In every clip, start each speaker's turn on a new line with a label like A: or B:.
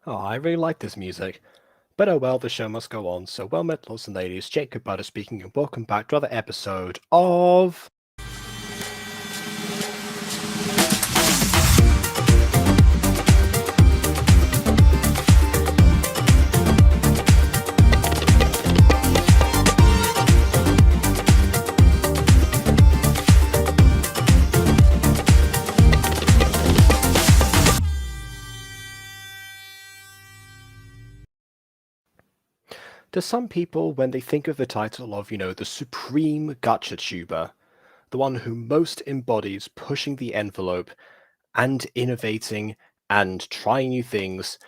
A: Oh, I really like this music. But oh well, the show must go on. So well met, lords and ladies. Jacob Butter speaking, and welcome back to another episode of... To some people, when they think of the title of, the supreme GachaTuber, the one who most embodies pushing the envelope and innovating and trying new things,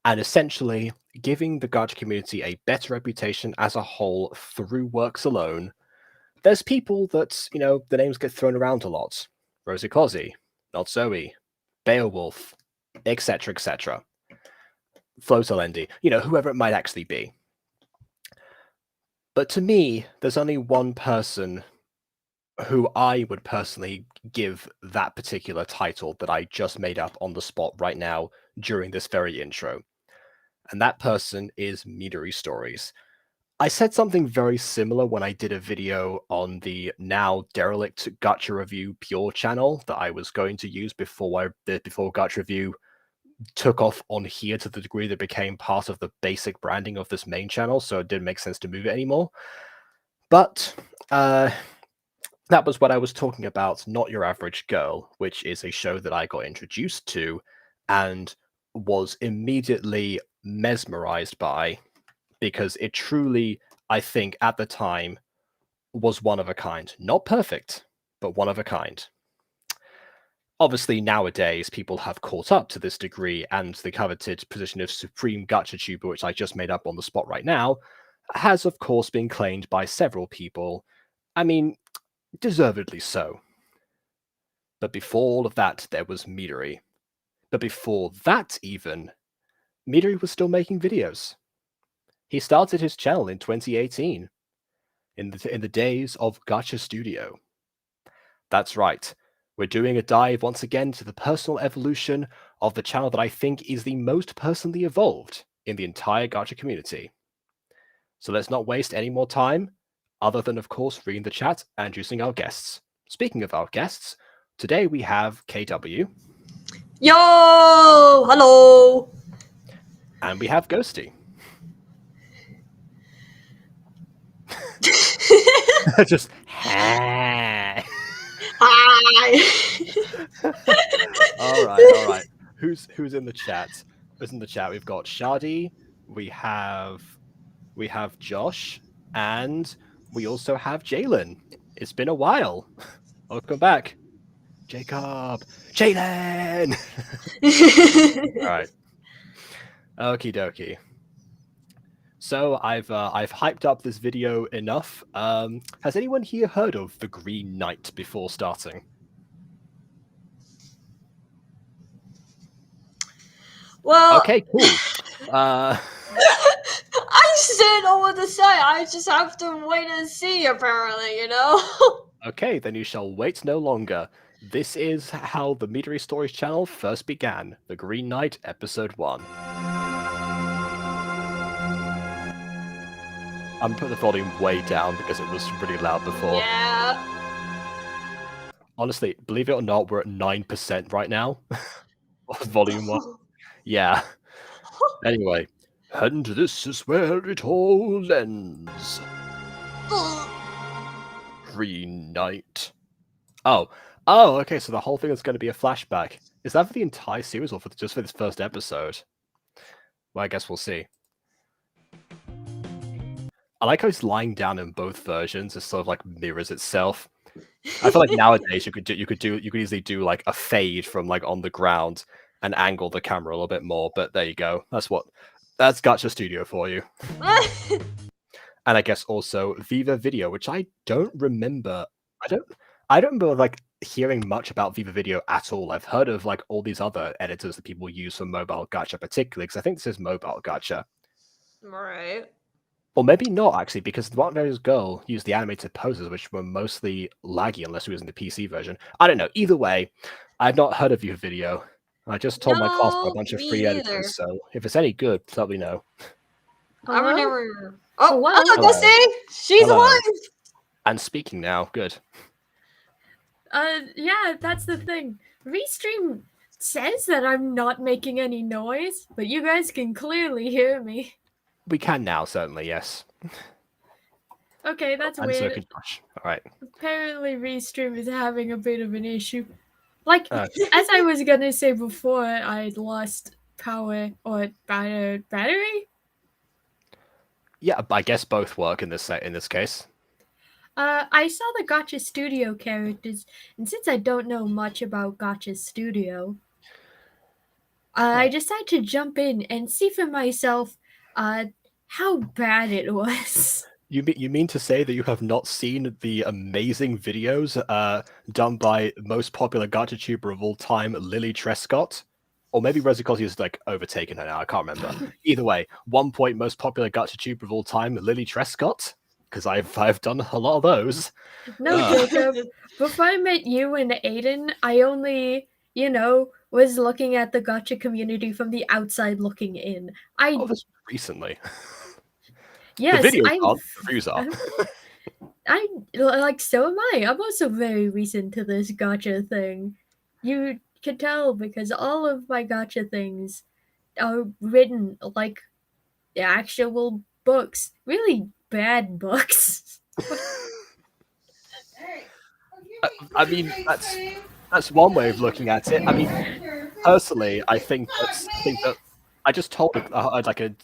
A: and essentially giving the Gacha community a better reputation as a whole through works alone, there's people that, the names get thrown around a lot. Rosie Closey, Not Zoe, Beowulf, etc., etc. Flotalendi, whoever it might actually be. But to me, there's only one person who I would personally give that particular title that I just made up on the spot right now during this very intro. And that person is Midori Stories. I said something very similar when I did a video on the now derelict Gacha Review Pure channel that I was going to use before Gacha Review took off on here to the degree that it became part of the basic branding of this main channel, so it didn't make sense to move it anymore. But that was what I was talking about, Not Your Average Girl, which is a show that I got introduced to and was immediately mesmerized by, because it truly, I think, at the time, was one of a kind. Not perfect, but one of a kind. Obviously, nowadays, people have caught up to this degree, and the coveted position of Supreme GachaTuber, which I just made up on the spot right now, has, of course, been claimed by several people. I mean, deservedly so. But before all of that, there was Midori. But before that, even, Midori was still making videos. He started his channel in 2018, in the days of Gacha Studio. That's right. We're doing a dive once again to the personal evolution of the channel that I think is the most personally evolved in the entire Gacha community. So let's not waste any more time, other than, of course, reading the chat and introducing our guests. Speaking of our guests, today we have KW.
B: Yo! Hello!
A: And we have Ghosty. Just
B: Hi!
A: all right. Who's in the chat? Who's in the chat? We've got Shadi, we have Josh, and we also have Jalen. It's been a while. Welcome back, Jacob. Jalen. All right. Okie dokie. So I've hyped up this video enough. Has anyone here heard of the Green Knight before starting?
B: Well,
A: okay, cool.
B: I just didn't know what to say. I just have to wait and see, apparently,
A: Okay, then you shall wait no longer. This is how the Midori Stories channel first began. The Green Knight, Episode 1. I'm putting the volume way down because it was really loud before.
B: Yeah.
A: Honestly, believe it or not, we're at 9% right now. Volume 1. Yeah. Anyway, and this is where it all ends. Green Knight. Oh, okay, so the whole thing is going to be a flashback. Is that for the entire series or just for this first episode? Well, I guess we'll see. I like how it's lying down in both versions. It sort of like mirrors itself. I feel like nowadays you could easily do like a fade from like on the ground and angle the camera a little bit more. But there you go. That's Gacha Studio for you. And I guess also Viva Video, which I don't remember. I don't remember like hearing much about Viva Video at all. I've heard of like all these other editors that people use for mobile gacha, particularly because I think this is mobile gacha.
B: Right.
A: Or maybe not, actually, because the Various Girl used the animated poses, which were mostly laggy unless we was in the PC version. I don't know. Either way, I've not heard of your video. I just told my class about a
B: No,
A: bunch of
B: me
A: free
B: either.
A: editors, so if it's any good, let me know.
B: I would
C: Hello?
B: never. Oh,
C: Hello?
B: hello,
A: Hello.
B: Gussie! She's
A: Hello.
B: alive!
A: And speaking now, good.
C: Yeah, that's the thing. Restream says that I'm not making any noise, but you guys can clearly hear me.
A: We can now, certainly, yes.
C: Okay, that's
A: And so
C: weird.
A: could Josh. Alright.
C: Apparently Restream is having a bit of an issue. Like,
A: Uh,
C: as I was gonna say before, I lost power or battery?
A: yeah, I guess both work in this case.
C: I saw the Gacha Studio characters, and since I don't know much about Gacha Studio, I decided to jump in and see for myself how bad it was.
A: You mean to say that you have not seen the amazing videos done by most popular GachaTuber of all time, Lily Trescott? Or maybe Rosicossi has like overtaken her now, I can't remember. Either way, 1 point most popular GachaTuber of all time, Lily Trescott, because I've done a lot of those.
C: No, Jacob. Before I met you and Aiden, I only, was looking at the Gacha community from the outside looking in.
A: Oh, this recently.
C: Yes,
A: the videos aren't, the views are.
C: I like so am I. I'm also very recent to this Gacha thing. You can tell because all of my Gacha things are written like actual books, really bad books.
A: I mean, that's one way of looking at it. I mean, personally, I think that I just told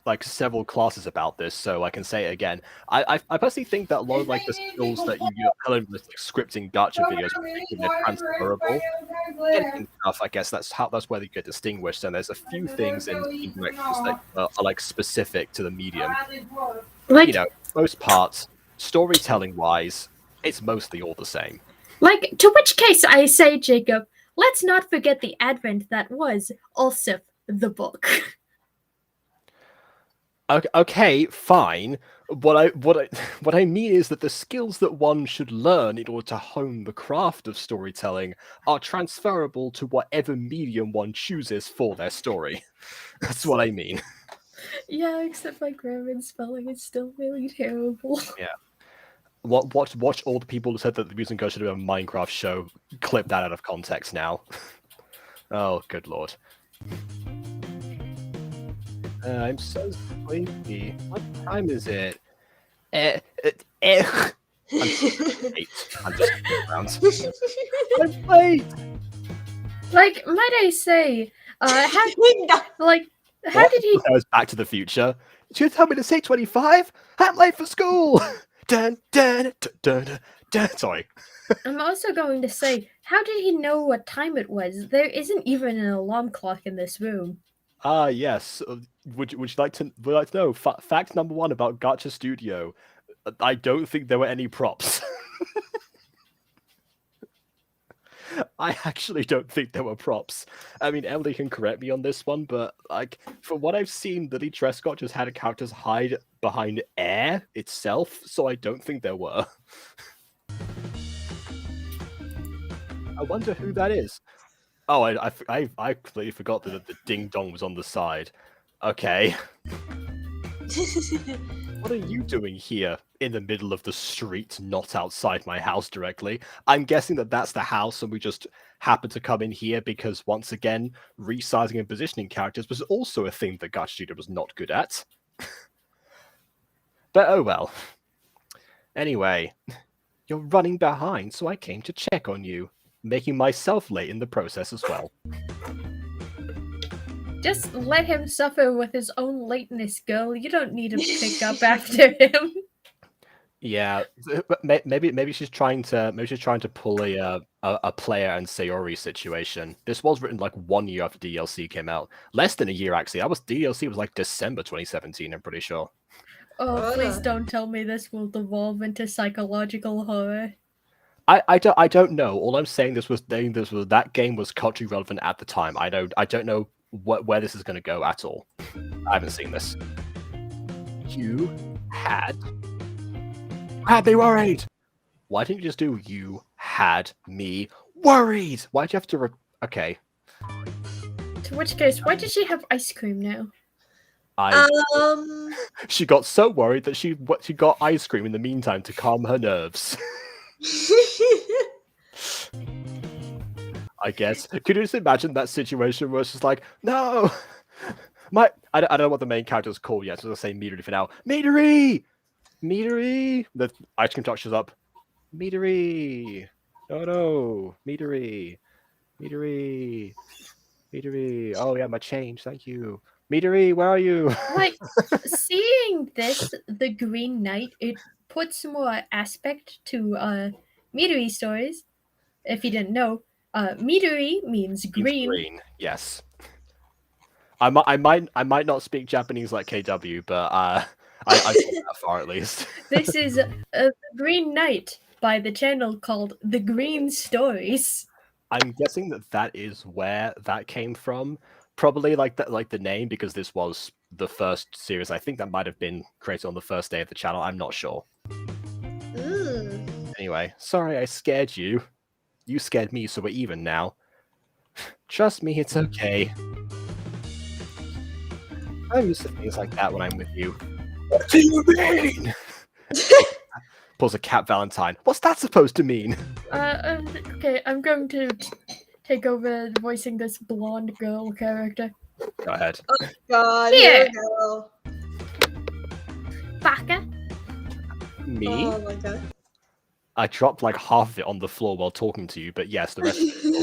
A: like several classes about this, so I can say it again. I personally think that a lot of like the skills that you learn with like, scripting gacha videos, they're transferable. Editing stuff, I guess that's where they get distinguished. And there's a few things in scene directions that are like specific to the medium.
C: Like,
A: Most parts, storytelling wise, it's mostly all the same.
C: Like, to which case I say, Jacob, let's not forget the advent that was Ulsif the book.
A: Okay, fine. What I mean is that the skills that one should learn in order to hone the craft of storytelling are transferable to whatever medium one chooses for their story. That's what I mean.
C: Yeah, except my grammar and spelling is still really terrible.
A: Yeah. Watch all the people who said that the Music Go should do a Minecraft show. Clip that out of context now. Oh, good lord. I'm so sleepy. What time is it? I'm just around. I'm late.
C: Like, might I say, how did he?
A: That was Back to the Future. Did you tell me to say 25? I'm late for school. Dun, dun, dun, dun, dun. Sorry.
C: I'm also going to say, how did he know what time it was? There isn't even an alarm clock in this room.
A: Ah, yes. Would you like to know? Fact number one about Gacha Studio. I don't think there were any props. I actually don't think there were props. I mean, Emily can correct me on this one, but like from what I've seen, Lily Trescott just had characters hide behind air itself, so I don't think there were. I wonder who that is. Oh, I completely forgot that the ding dong was on the side. Okay. What are you doing here in the middle of the street, not outside my house directly? I'm guessing that that's the house and we just happened to come in here because, once again, resizing and positioning characters was also a thing that GachaTuber was not good at. But oh well. Anyway, you're running behind, so I came to check on you, making myself late in the process as well.
C: Just let him suffer with his own lateness, girl. You don't need to pick up after him.
A: Yeah, maybe she's trying to pull a player and Sayori situation. This was written like 1 year after DLC came out, less than a year actually. DLC was like December 2017. I'm pretty sure.
C: Oh, please don't tell me this will devolve into psychological horror.
A: I don't know. All I'm saying that game was culturally relevant at the time. I don't know where this is going to go at all. I haven't seen this. You had me worried. Why didn't you just do you had me worried? Why'd you have to? Okay.
C: In which case, why does she have ice cream now?
A: She got so worried that she got ice cream in the meantime to calm her nerves. I guess. Could you just imagine that situation where it's just like, no, I don't know what the main character's called yet, so I'll say Midori for now. Midori! The ice cream truck shows up. Midori! Oh no, Midori! Oh yeah, my change, thank you. Midori, where are you?
C: Like, seeing this, the Green Knight, it puts more aspect to Midori Stories. If you didn't know, Midori means green.
A: Yes. I might not speak Japanese like KW, but I got that far at least.
C: This is the Green Knight by the channel called The Green Stories.
A: I'm guessing that is where that came from. Probably like the name, because this was the first series. I think that might have been created on the first day of the channel. I'm not sure. Anyway, sorry I scared you. You scared me, so we're even now. Trust me, it's okay. I'm used to things like that when I'm with you. What do you mean? Pulls a Cat Valentine. What's that supposed to mean?
C: Okay, I'm going to take over voicing this blonde girl character.
A: Go ahead.
B: Oh god,
C: Here.
B: here we go.
C: Baka.
A: Me?
B: Oh my god.
A: I dropped like half of it on the floor while talking to you, but yes, the rest.
C: Who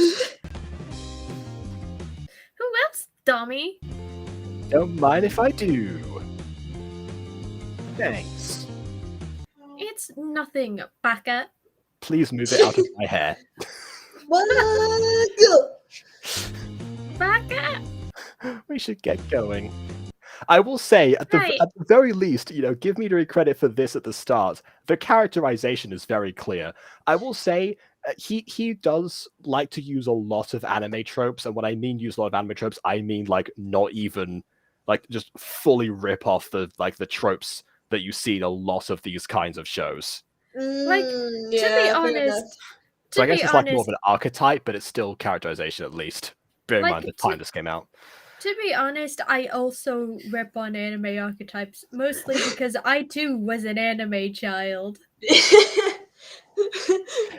C: else, dummy?
A: Don't mind if I do. Thanks.
C: It's nothing, Baka.
A: Please move it out of my hair.
B: What? Go.
C: Baka.
A: We should get going. I will say, at the very least, give Midori credit for this at the start. The characterization is very clear. I will say, he does like to use a lot of anime tropes, and when I mean use a lot of anime tropes, I mean like not even like just fully rip off the tropes that you see in a lot of these kinds of shows.
C: Like, to be honest,
A: so I guess it's like more of an archetype, but it's still characterization at least. Bear in mind the time this came out.
C: To be honest, I also rip on anime archetypes, mostly because I too was an anime child.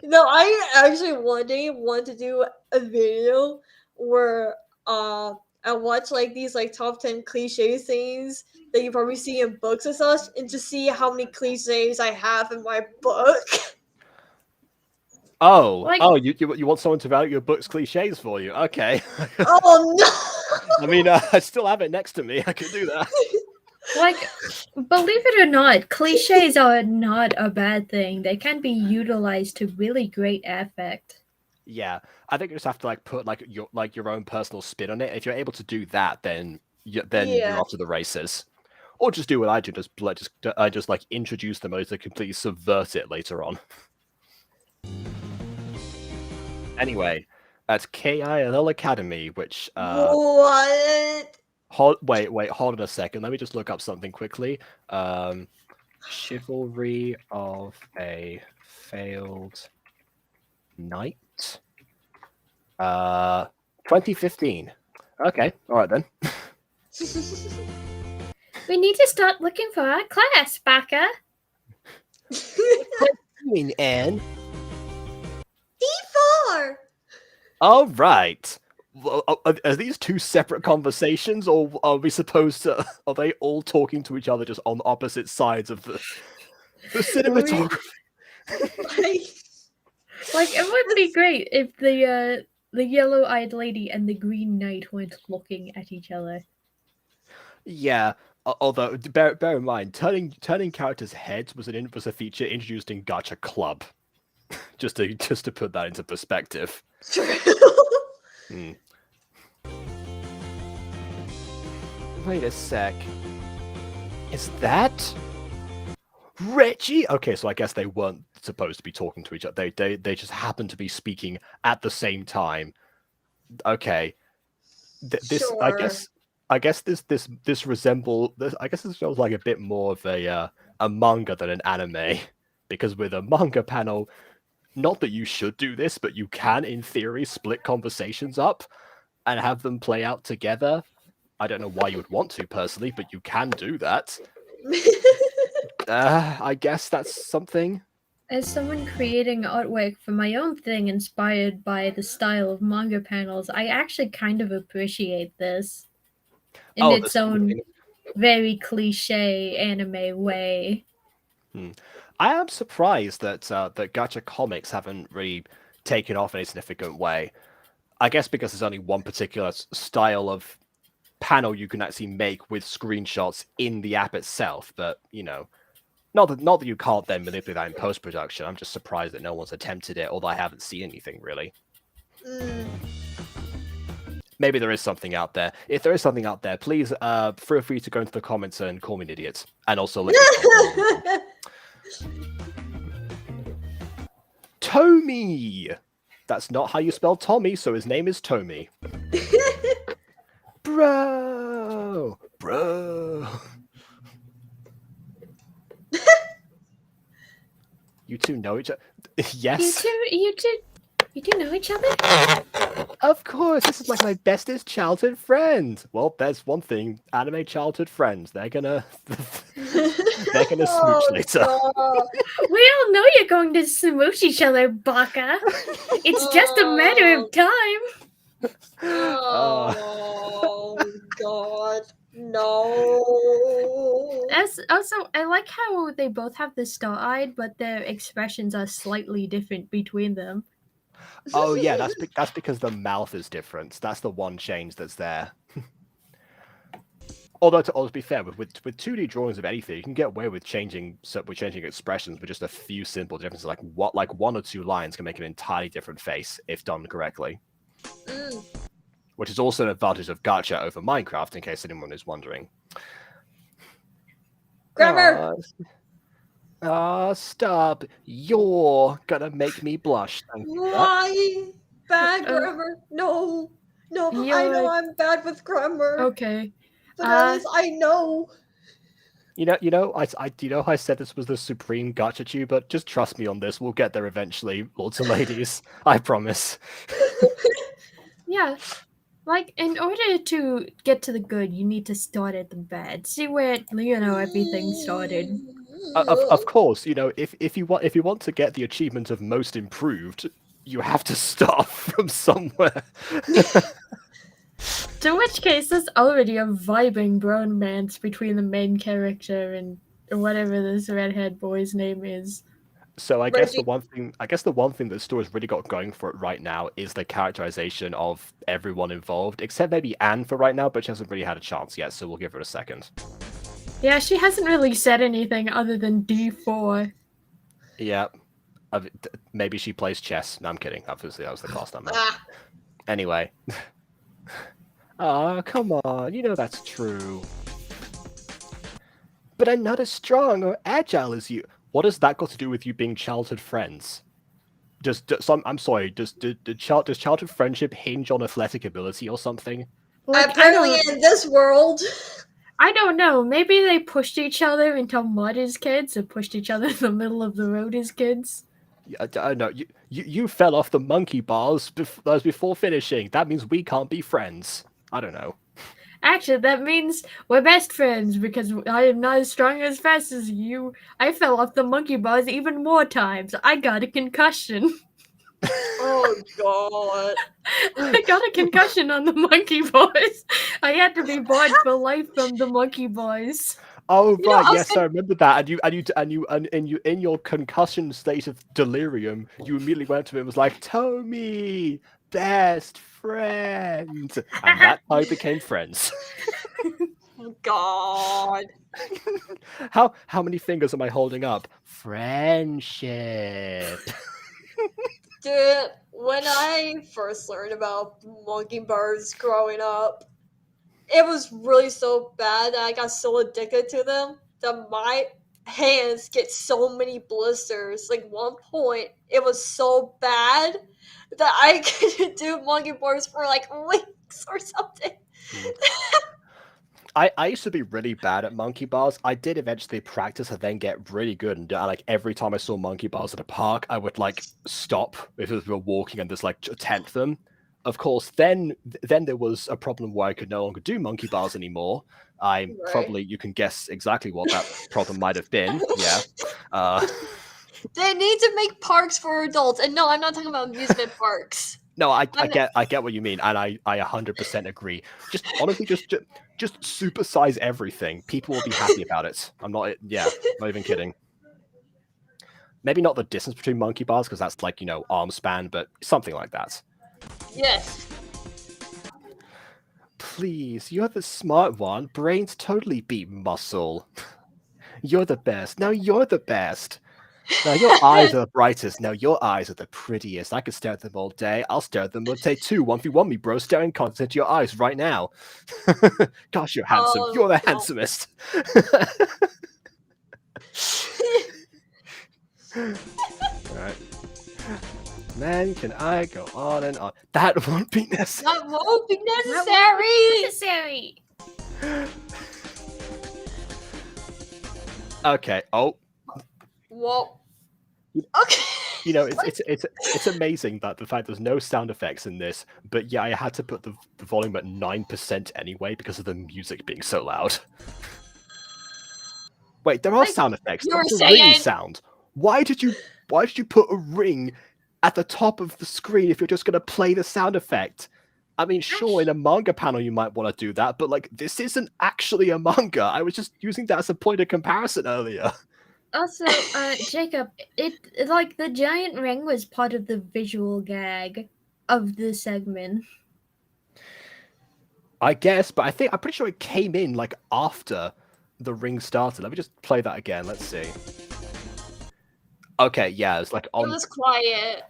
B: No, I actually one day want to do a video where I watch like these like top 10 cliche things that you probably see in books and such, and to see how many cliches I have in my book.
A: You want someone to value your book's cliches for you? Okay.
B: Oh no!
A: I mean, I still have it next to me. I could do that.
C: Like, believe it or not, cliches are not a bad thing. They can be utilized to really great effect.
A: Yeah, I think you just have to put your own personal spin on it. If you're able to do that, then you're off to the races. Or just do what I do, just introduce them or to completely subvert it later on. Anyway, at KILL Academy, which
B: what?
A: Wait, hold on a second. Let me just look up something quickly. Chivalry of a Failed Knight. 2015. Okay, all right then.
C: We need to start looking for our class, Baka.
A: What do you mean, Anne?
B: D4.
A: All right. Well, are these two separate conversations, or are we supposed to? Are they all talking to each other just on opposite sides of the cinematography?
C: Like, it would be great if the yellow-eyed lady and the Green Knight weren't looking at each other.
A: Yeah. Although bear in mind, turning characters' heads was a feature introduced in Gacha Club. just to put that into perspective. Wait a sec. Is that Reggie? Okay, so I guess they weren't supposed to be talking to each other. They just happened to be speaking at the same time. Okay. I guess this resembles like a bit more of a manga than an anime, because with a manga panel, not that you should do this, but you can in theory split conversations up. and have them play out together. I don't know why you would want to personally, but you can do that. I guess that's something.
C: As someone creating artwork for my own thing inspired by the style of manga panels, I actually kind of appreciate this in
A: Oh,
C: its own very cliche anime way.
A: I am surprised that that Gacha comics haven't really taken off in a significant way. I guess because there's only one particular style of panel you can actually make with screenshots in the app itself. But not that you can't then manipulate that in post production. I'm just surprised that no one's attempted it, although I haven't seen anything really. Maybe there is something out there. If there is something out there, please feel free to go into the comments and call me an idiot, and also let me know. Tommy! That's not how you spell Tommy, so his name is Tommy. Bro! You two know each other? Yes.
C: You two know each other?
A: Of course, this is like my bestest childhood friend. Well, there's one thing: anime childhood friends. They're gonna smooch later.
C: We all know you're going to smooch each other, Baka. It's just a matter of time.
B: Oh God, no.
C: Also, I like how they both have the star-eyed, but their expressions are slightly different between them.
A: Oh yeah, that's because the mouth is different. That's the one change that's there. Although to be fair, with 2D drawings of anything, you can get away with changing expressions with just a few simple differences. Like one or two lines can make an entirely different face if done correctly. Which is also an advantage of Gacha over Minecraft, in case anyone is wondering.
B: Grammar.
A: Stop! You're gonna make me blush. Thank you.
B: Why? Bad grammar. No. I know I'm bad with grammar.
C: Okay.
B: But at least I know.
A: I said this was the supreme GachaTuber. Just trust me on this. We'll get there eventually, lords and ladies. I promise.
C: Yeah. Like, in order to get to the good, you need to start at the bad. See where, everything started.
A: Of course, if you want to get the achievement of most improved, you have to start from somewhere.
C: To which case, there's already a vibing bromance between the main character and whatever this redhead boy's name is.
A: So I guess the one thing that the story's really got going for it right now is the characterization of everyone involved, except maybe Anne for right now, but she hasn't really had a chance yet, so we'll give her a second.
C: Yeah, she hasn't really said anything other than D4.
A: Yeah. Maybe she plays chess. No, I'm kidding. Obviously, that was the class number. Anyway. Come on. You know that's true. But I'm not as strong or agile as you. What has that got to do with you being childhood friends? I'm sorry. Does childhood friendship hinge on athletic ability or something?
C: Like,
B: apparently, in this world.
C: I don't know. Maybe they pushed each other into mud as kids, or pushed each other in the middle of the road as kids.
A: I don't know. You fell off the monkey bars before finishing. That means we can't be friends. I don't know.
C: Actually, that means we're best friends because I am not as strong as fast as you. I fell off the monkey bars even more times. I got a concussion.
B: Oh God.
C: I got a concussion on the monkey bars. I had to be barred for life from the monkey bars.
A: Oh right, yes, I remember that. And you in your concussion state of delirium, you immediately went to him and was like, "Tommy, best friend," and that's how you became friends.
B: Oh God.
A: How many fingers am I holding up? Friendship.
B: Dude, when I first learned about monkey bars growing up, it was really so bad that I got so addicted to them that my hands get so many blisters. Like one point, it was so bad that I couldn't do monkey bars for like weeks or something.
A: I used to be really bad at monkey bars. I did eventually practice and then get really good. And like every time I saw monkey bars at a park, I would like stop if we were walking and just like attempt them. of course, then there was a problem where I could no longer do monkey bars anymore. You can guess exactly what that problem might have been. Yeah.
B: They need to make parks for adults, and no, I'm not talking about amusement parks.
A: No, I get what you mean, and I 100% agree. Just honestly, just supersize everything. People will be happy about it. Not even kidding. Maybe not the distance between monkey bars, because that's like, arm span, but something like that.
B: Yes.
A: Please, you're the smart one. Brains totally beat muscle. You're the best. No, you're the best. No, your eyes are the brightest. No, your eyes are the prettiest. I could stare at them all day. I'll stare at them all day too. 1v1 me, bro. Staring constantly into your eyes right now. Gosh, you're handsome. You're the handsomest. Alright. Man, can I go on and on? That won't be necessary.
B: That won't be necessary.
A: Okay. Oh.
B: Whoa. Okay.
A: It's amazing that the fact there's no sound effects in this, but yeah, I had to put the volume at 9% anyway because of the music being so loud. Wait, there are sound effects. There's a ring sound. Why did you put a ring at the top of the screen if you're just gonna play the sound effect? I mean, sure, in a manga panel you might want to do that, but like this isn't actually a manga. I was just using that as a point of comparison earlier.
C: Also, Jacob, it like the giant ring was part of the visual gag of the segment.
A: I guess, but I'm pretty sure it came in like after the ring started. Let me just play that again. Let's see. Okay, yeah, it's like on.
B: It was quiet.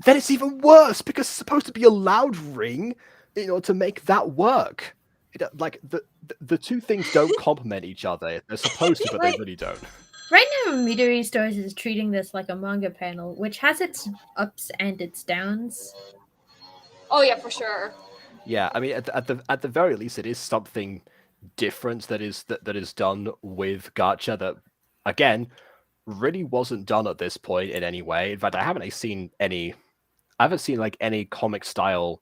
A: Then it's even worse because it's supposed to be a loud ring in order to make that work. Like the two things don't complement each other. They're supposed to, but they really don't.
C: Right now, Midori Stories is treating this like a manga panel, which has its ups and its downs.
B: Oh yeah, for sure.
A: Yeah, I mean, at the very least, it is something different that is done with Gacha that, again, really wasn't done at this point in any way. In fact, I haven't seen like any comic style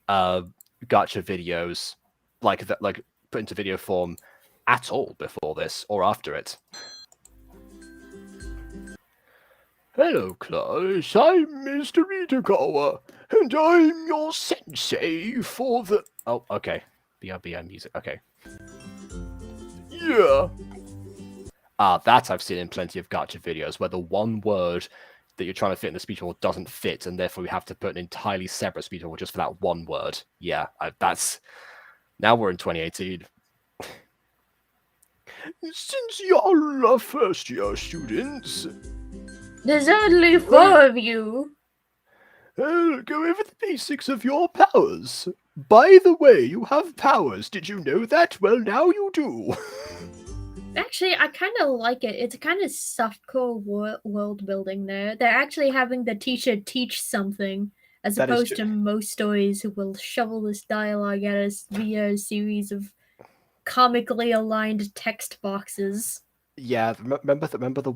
A: Gacha videos like that, like put into video form at all before this or after it. Hello, class. I'm Mr. Itagawa, and I'm your sensei for the... Oh, okay. BRB music. Okay. Yeah. That I've seen in plenty of Gacha videos, where the one word that you're trying to fit in the speech bubble doesn't fit, and therefore we have to put an entirely separate speech bubble just for that one word. Yeah, that's... Now we're in 2018. Since y'all are first-year students...
C: There's only 4 of you.
A: I'll go over the basics of your powers. By the way, you have powers. Did you know that? Well, now you do.
C: Actually, I kind of like it. It's kind of softcore world building there. They're actually having the teacher teach something, as opposed to most stories who will shovel this dialogue at us via a series of comically aligned text boxes.
A: Yeah, remember the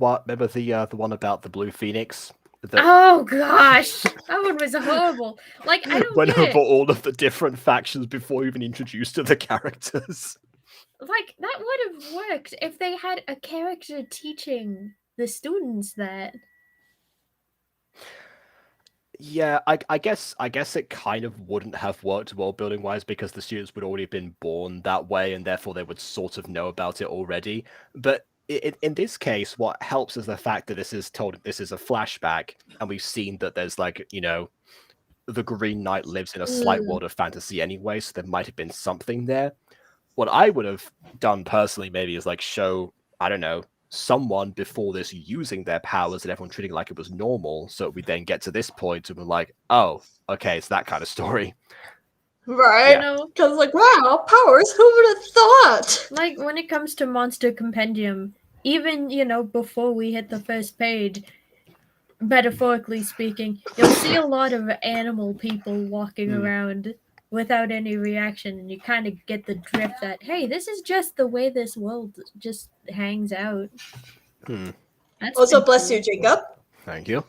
A: one about the Blue Phoenix?
C: Oh gosh, that one was horrible. Like, I don't
A: went
C: get
A: over
C: it.
A: all of the different factions before even introduced to the characters.
C: Like, that would have worked if they had a character teaching the students that.
A: Yeah, I guess it kind of wouldn't have worked world building wise because the students would already have been born that way and therefore they would sort of know about it already. But in this case, what helps is the fact that this is a flashback, and we've seen that there's like, the Green Knight lives in a slight world of fantasy anyway, so there might have been something there. What I would have done personally maybe is like show, I don't know, someone before this using their powers and everyone treating it like it was normal, so we then get to this point and we're like, oh, okay, it's that kind of story.
B: Right? Because, like, wow, powers, who would have thought?
C: Like, when it comes to Monster Compendium, even, before we hit the first page, metaphorically speaking, you'll see a lot of animal people walking around without any reaction, and you kind of get the drift that, hey, this is just the way this world just hangs out.
B: Also, bless you, Jacob.
A: Thank you.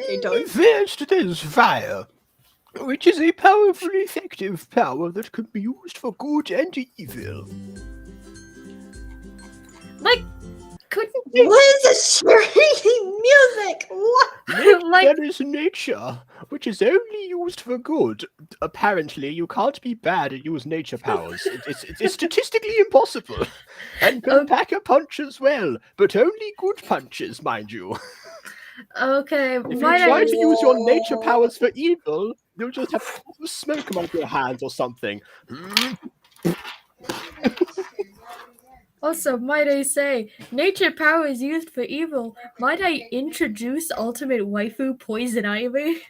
B: Okay, done.
A: First, there's fire, which is a powerful, effective power that can be used for good and evil.
C: Like, couldn't
B: What is this cheering music? What?
C: like
A: There is nature, which is only used for good. Apparently, you can't be bad and use nature powers. It's statistically impossible. And can pack a punch as well, but only good punches, mind you.
C: okay,
A: If you
C: might
A: try
C: I
A: to use your nature powers for evil, you'll just have smoke come out of your hands or something.
C: also might I say, nature power is used for evil. Might I introduce ultimate waifu Poison Ivy?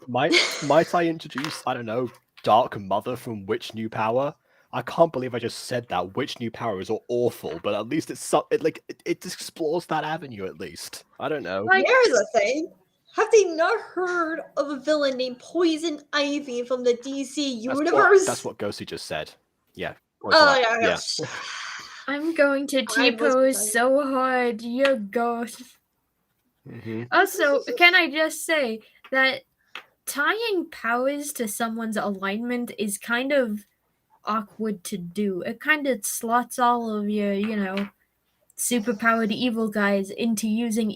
A: Might I introduce, I don't know, Dark Mother from Witch New Power? I can't believe I just said that. Witch New Power is awful, but at least it explores that avenue at least. I don't know.
C: Like,
B: Here's a thing. Have they not heard of a villain named Poison Ivy from the DC universe?
A: That's what Ghosty just said. Yeah.
B: Oh yeah,
A: Yeah.
C: I'm going to T-pose so hard, you're ghost. Also, can I just say that tying powers to someone's alignment is kind of awkward to do. It kind of slots all of your, superpowered evil guys into using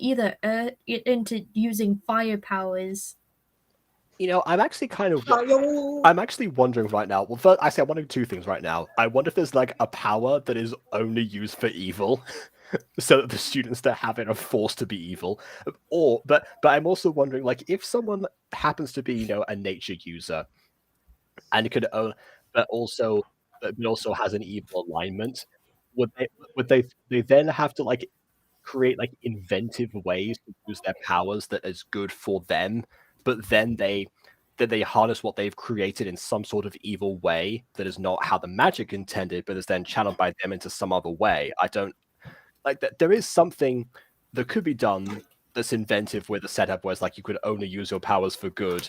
C: fire powers.
A: I'm actually I'm actually wondering right now. Well, first, I'm wondering two things right now. I wonder if there's like a power that is only used for evil, so that the students that have it are forced to be evil. But I'm also wondering, like, if someone happens to be, a nature user, and could, but also has an evil alignment, would they then have to like create like inventive ways to use their powers that is good for them, but then they harness what they've created in some sort of evil way that is not how the magic intended, but is then channeled by them into some other way. I don't like that. There is something that could be done that's inventive with a setup where it's like you could only use your powers for good.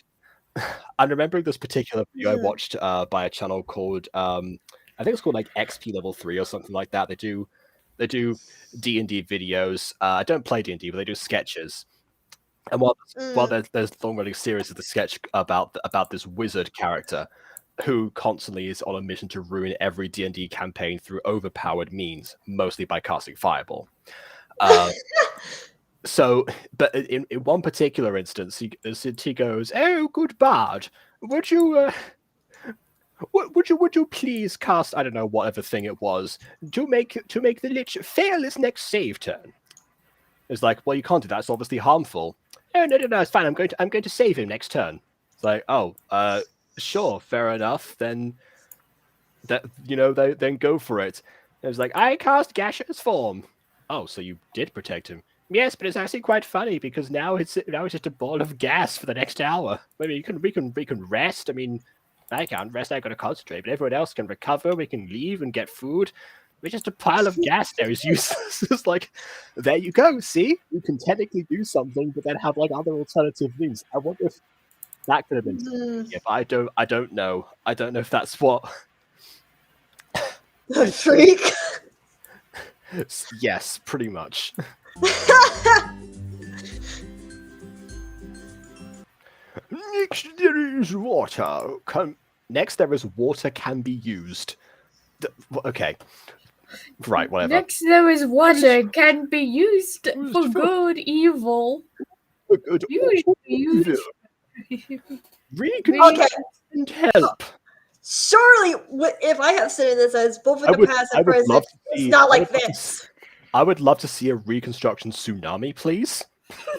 A: I'm remembering this particular video I watched by a channel called I think it's called like XP Level 3 or something like that. They do D&D videos. I don't play D&D, but they do sketches. And while there's long running series of the sketch about this wizard character who constantly is on a mission to ruin every D&D campaign through overpowered means, mostly by casting Fireball. So, but in one particular instance, he goes, "Oh, good bard, would you would you please cast, I don't know, whatever thing it was, to make the lich fail its next save turn?" It's like, well, you can't do that. It's obviously harmful. Oh no, it's fine. I'm going to save him next turn. It's like, oh, sure, fair enough. Then then go for it. And it's like, I cast Gacha's form. Oh, so you did protect him. Yes, but it's actually quite funny because now it's just a ball of gas for the next hour. Maybe we can rest. I mean, I can't rest. I got to concentrate, but everyone else can recover. We can leave and get food. We're just a pile of gas there is useless. It's like, there you go. See, you can technically do something, but then have like other alternative means. I wonder if that could have been. Yeah, but I don't know. I don't know if that's what.
B: The freak.
A: Yes, pretty much. Next there is water. Next there is water can be used. Okay. Right, whatever.
C: Next there is water can be used for good, evil.
A: For good evil.
B: Okay.
A: And help.
B: Surely, if I have said this as both in the past and present, it's not like this.
A: I would love to see a reconstruction tsunami, please.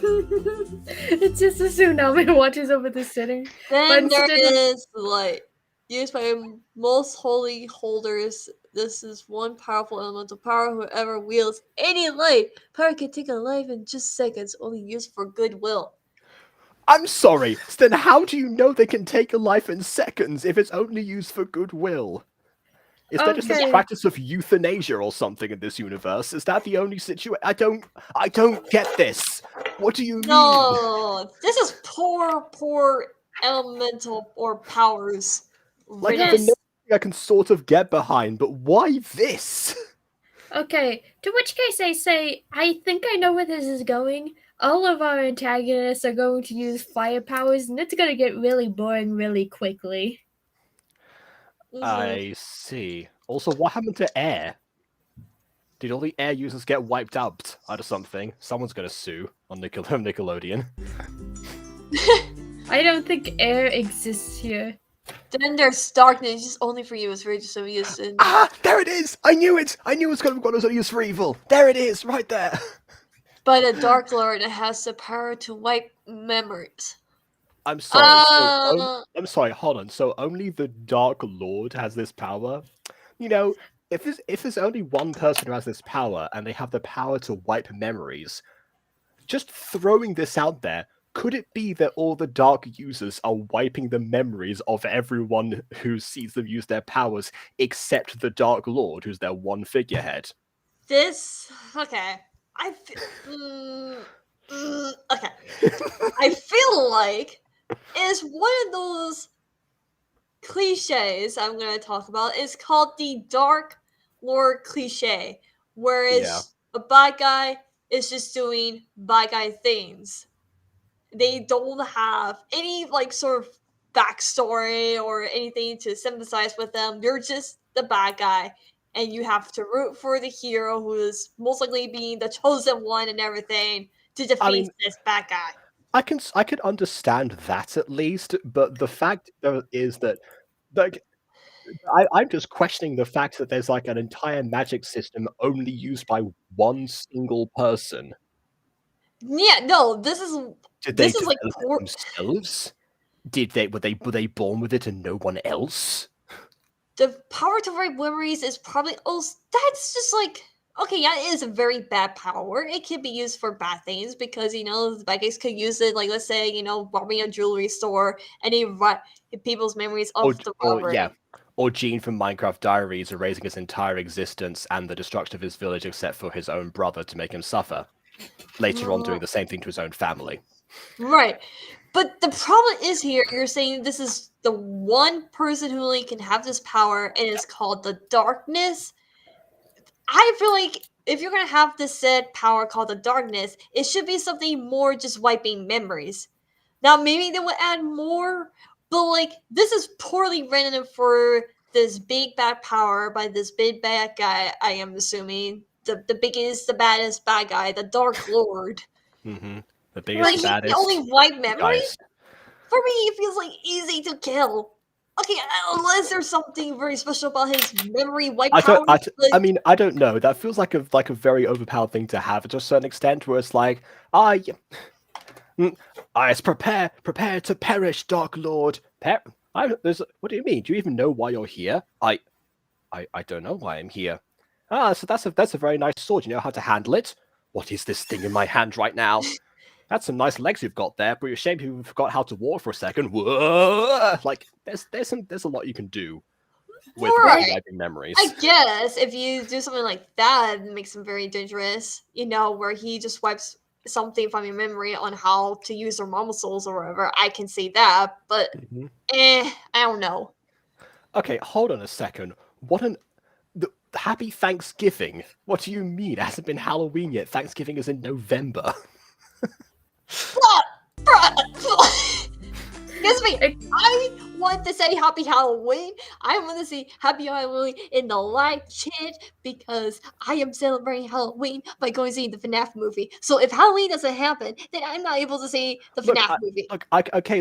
C: It's just a tsunami watches over the city.
B: Then there is like used by most holy holders. This is one powerful elemental power. Whoever wields any light power can take a life in just seconds, only used for goodwill.
A: I'm sorry. Then how do you know they can take a life in seconds if it's only used for goodwill? Is there just a practice of euthanasia or something in this universe? Is that the only situation? I don't get this. What do you mean?
B: No, this is poor elemental or powers.
A: Like the I can sort of get behind, but why this?
C: Okay, to which case I say, I think I know where this is going. all of our antagonists are going to use fire powers, and it's gonna get really boring really quickly.
A: I see. Also, what happened to air? Did all the air users get wiped out or something? Someone's gonna sue on Nickelodeon.
C: I don't think air exists here.
B: Then there's darkness, just only for you. It's very just so used in.
A: Ah, there it is! I knew it! I knew it was going to be used for evil! There it is, right there!
B: But a Dark Lord has the power to wipe memories.
A: I'm sorry.
B: I'm
A: sorry. Hold on. So only the Dark Lord has this power. You know, if there's only one person who has this power and they have the power to wipe memories, just throwing this out there, could it be that all the Dark users are wiping the memories of everyone who sees them use their powers, except the Dark Lord, who's their one figurehead?
B: Okay. Okay. I feel like it's one of those cliches I'm going to talk about. It's called the Dark Lord cliche, whereas a bad guy is just doing bad guy things. They don't have any sort of backstory or anything to sympathize with them. They're just the bad guy, and you have to root for the hero who is most likely being the chosen one and everything to defeat this bad guy.
A: I could understand that at least, but the fact is that I'm just questioning the fact that there's an entire magic system only used by one single person.
B: Yeah, no, this is
A: Did they
B: like
A: develop it themselves? Were they born with it and no one else?
B: The power to write memories is probably that's just okay, yeah, it is a very bad power. It can be used for bad things because the bad guys could use it, let's say, robbing a jewelry store and he write people's memories of the robbery.
A: Or Gene from Minecraft Diaries erasing his entire existence and the destruction of his village except for his own brother to make him suffer. Later on doing the same thing to his own family.
B: Right. But the problem is here, you're saying this is the one person who only can have this power and it's called the darkness. I feel like if you're going to have this said power called the darkness, it should be something more just wiping memories. Now, maybe they would add more, but this is poorly written for this big bad power by this big bad guy, I am assuming. The biggest, the baddest bad guy, the Dark Lord.
A: Mm-hmm. The biggest, baddest.
B: He only wipe memories? For me, it feels easy to kill. Okay, unless there's something very special about his memory wipe power.
A: I mean, I don't know. That feels like a very overpowered thing to have to a certain extent, where it's like, prepare to perish, Dark Lord. What do you mean? Do you even know why you're here? I don't know why I'm here. So that's a very nice sword. You know how to handle it? What is this thing in my hand right now? That's some nice legs you've got there, but you're ashamed you forgot how to walk for a second. Whoa! There's a lot you can do with wiping memories.
B: I guess if you do something like that, it makes him very dangerous. Where he just wipes something from your memory on how to use their mama souls or whatever. I can see that, but I don't know.
A: Okay, hold on a second. Happy Thanksgiving? What do you mean? It hasn't been Halloween yet. Thanksgiving is in November.
B: Excuse me. I want to say Happy Halloween. I want to say Happy Halloween in the live chat because I am celebrating Halloween by going to see the FNAF movie. So if Halloween doesn't happen, then I'm not able to see the FNAF movie.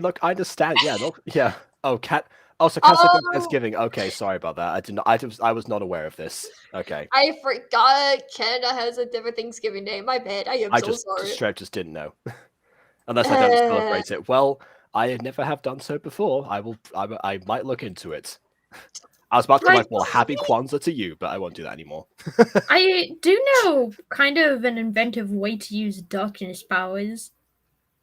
A: Look, I understand. Yeah. Oh, Cat. Oh, so Cat's looking at Thanksgiving. Okay, sorry about that. I was not aware of this. Okay.
B: I forgot Canada has a different Thanksgiving day. My bad. I am so sorry.
A: I just didn't know. Unless I don't celebrate it. Well, I never have done so before. I might look into it. I was about to write, well, happy Kwanzaa to you, but I won't do that anymore.
C: I do know kind of an inventive way to use darkness powers.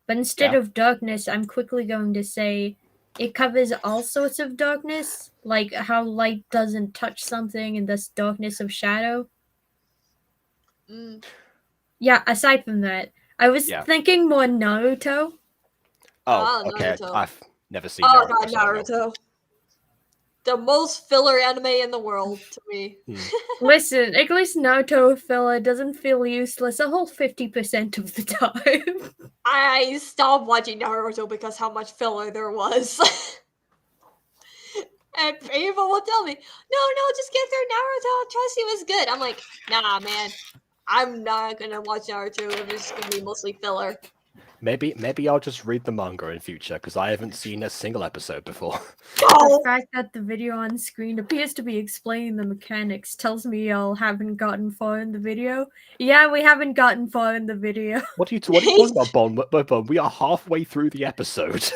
C: But instead of darkness, I'm quickly going to say it covers all sorts of darkness, like how light doesn't touch something and thus darkness of shadow. Yeah, aside from that, I was thinking more Naruto.
A: Oh, okay. Naruto. I've never seen
B: Naruto. the most filler anime in the world to me.
C: Listen, at least Naruto filler doesn't feel useless a whole 50% of the time.
B: I stopped watching Naruto because how much filler there was. And people will tell me, no, just get through Naruto. Trust you is good. I'm like, nah, man. I'm not gonna watch Naruto if it's gonna be mostly filler.
A: Maybe I'll just read the manga in future because I haven't seen a single episode before.
C: The fact that the video on screen appears to be explaining the mechanics tells me y'all haven't gotten far in the video. Yeah, we haven't gotten far in the video.
A: What are you talking about, Bon? We are halfway through the episode.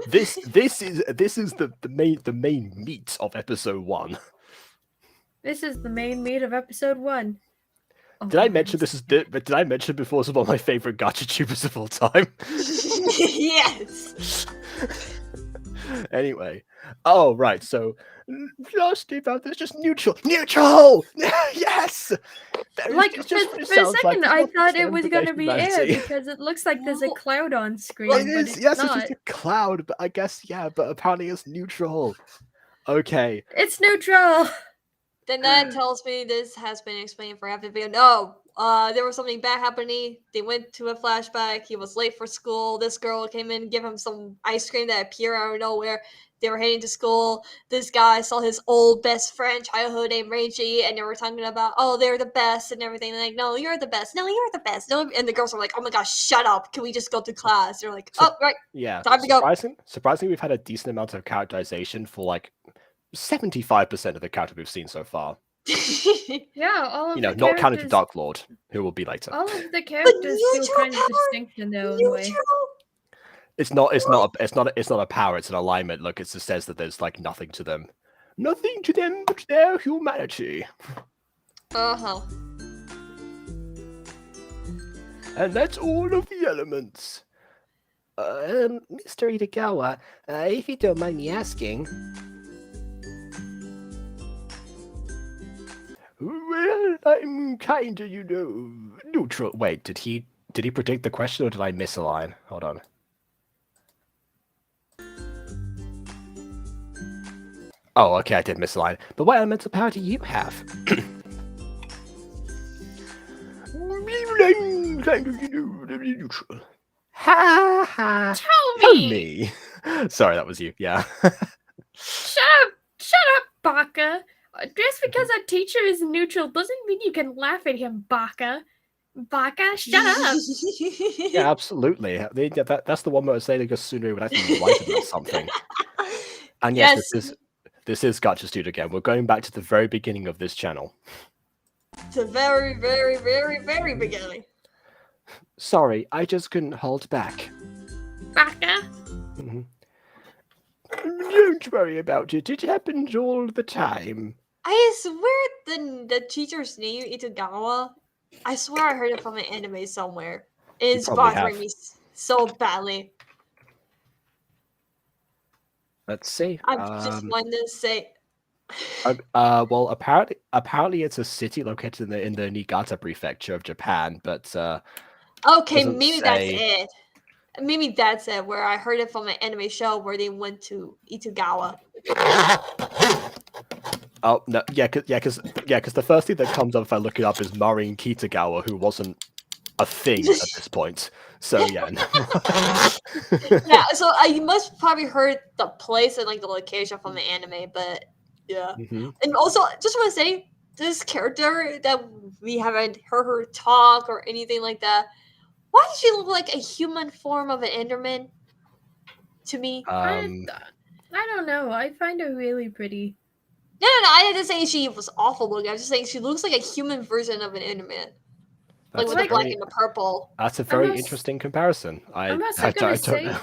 A: This is the main meat of episode 1.
C: This is the main meat of episode 1. Oh,
A: Did I mention did I mention before it's one of my favorite GachaTubers of all time?
B: Yes.
A: Anyway, oh right, so just about this, just neutral. Yes.
C: Like for a second, I thought it was gonna be air because it looks like there's a cloud on screen.
A: Well, it
C: but
A: is.
C: it's
A: Yes,
C: not.
A: it's just a cloud, but I guess but apparently it's neutral. Okay.
C: It's neutral.
B: Then that tells me this has been explained for half the video. No, there was something bad happening. They went to a flashback. He was late for school. This girl came in and gave him some ice cream that appeared out of nowhere. They were heading to school. This guy saw his old best friend, childhood named Reiji, and they were talking about, oh, they're the best and everything. They're like, no, you're the best. No, you're the best. No, and the girls were like, oh my gosh, shut up. Can we just go to class? They're like, oh, right.
A: Yeah.
B: Time to go.
A: Surprisingly, we've had a decent amount of characterization for like 75% of the character we've seen so far.
C: Yeah, all of the
A: not
C: characters,
A: counting the Dark Lord, who will be later.
C: all of the characters feel kind of distinct in their own way.
A: It's not a power, it's an alignment. Look, it just says that there's like nothing to them. Nothing to them but their humanity.
B: Uh-huh.
A: And that's all of the elements. Mr. Itagawa, if you don't mind me asking. Well, I'm kinda, neutral. Wait, did he predict the question or did I miss a line? Hold on. Oh, okay, I did miss a line. But what elemental power do you have? I'm kind of, neutral. Ha ha.
C: Tell me.
A: Sorry, that was you. Yeah.
C: Shut up, Baka. Just because a teacher is neutral doesn't mean you can laugh at him, Baka. Baka, shut up.
A: Yeah, absolutely. That's the one where I was saying Sunu would actually write about something. And yes, this is GachaTubers again. We're going back to the very beginning of this channel.
B: The very, very, very, very beginning.
A: Sorry, I just couldn't hold back.
C: Baka?
A: Mm-hmm. Don't worry about it. It happens all the time.
B: I swear the teacher's name, Itagawa, I swear I heard it from an anime somewhere. It's bothering me so badly.
A: Let's see.
B: I just wanted to say.
A: Well, apparently it's a city located in the Niigata prefecture of Japan, but
B: okay, maybe that's it. Maybe that's it. Where I heard it from an anime show where they went to Itagawa.
A: Oh no, because the first thing that comes up if I look it up is Marin Kitagawa, who wasn't a thing at this point. So yeah.
B: Yeah, so you must probably heard the place and like the location from the anime, but yeah.
A: Mm-hmm.
B: And also, just want to say, this character that we haven't heard her talk or anything like that. Why does she look like a human form of an Enderman? To me,
C: I don't know. I find her really pretty.
B: No. I didn't say she was awful looking. I'm just saying she looks like a human version of an Enderman. Like with the black and the purple.
A: That's a very interesting comparison.
C: I'm also gonna say,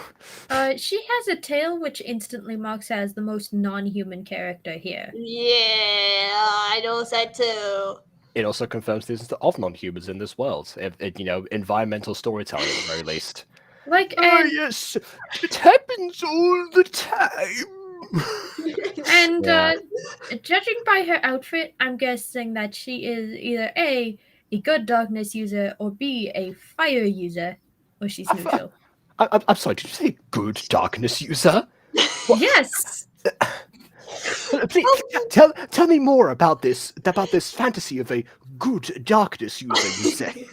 C: she has a tail which instantly marks her as the most non-human character here.
B: Yeah, I noticed that too.
A: It also confirms the existence of non-humans in this world. Environmental storytelling at the very least.
C: Like,
A: yes, it happens all the time.
C: And judging by her outfit, I'm guessing that she is either A good darkness user, or B, a fire user, or she's neutral.
A: I'm sorry, did you say good darkness user?
C: Yes.
A: Please, tell me more about this fantasy of a good darkness user, you say.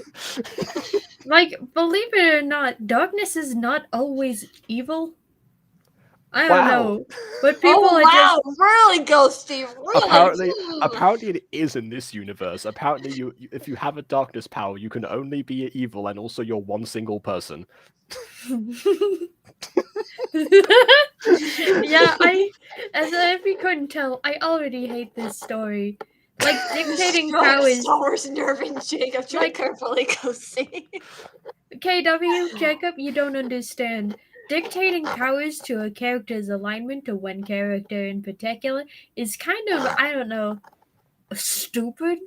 C: Like, believe it or not, darkness is not always evil. I don't
A: Wow.
C: know, but people
B: Oh
C: are
B: wow,
C: just
B: really, Ghosty, really.
A: Apparently it is in this universe. Apparently if you have a darkness power, you can only be evil and also you're one single person.
C: Yeah, as if you couldn't tell, I already hate this story. Like, dictating powers.
B: Star Wars nerving Jacob. Tread
C: Like-
B: carefully, Ghosty.
C: KW, Jacob, you don't understand. Dictating powers to a character's alignment to one character in particular is kind of, I don't know, stupid.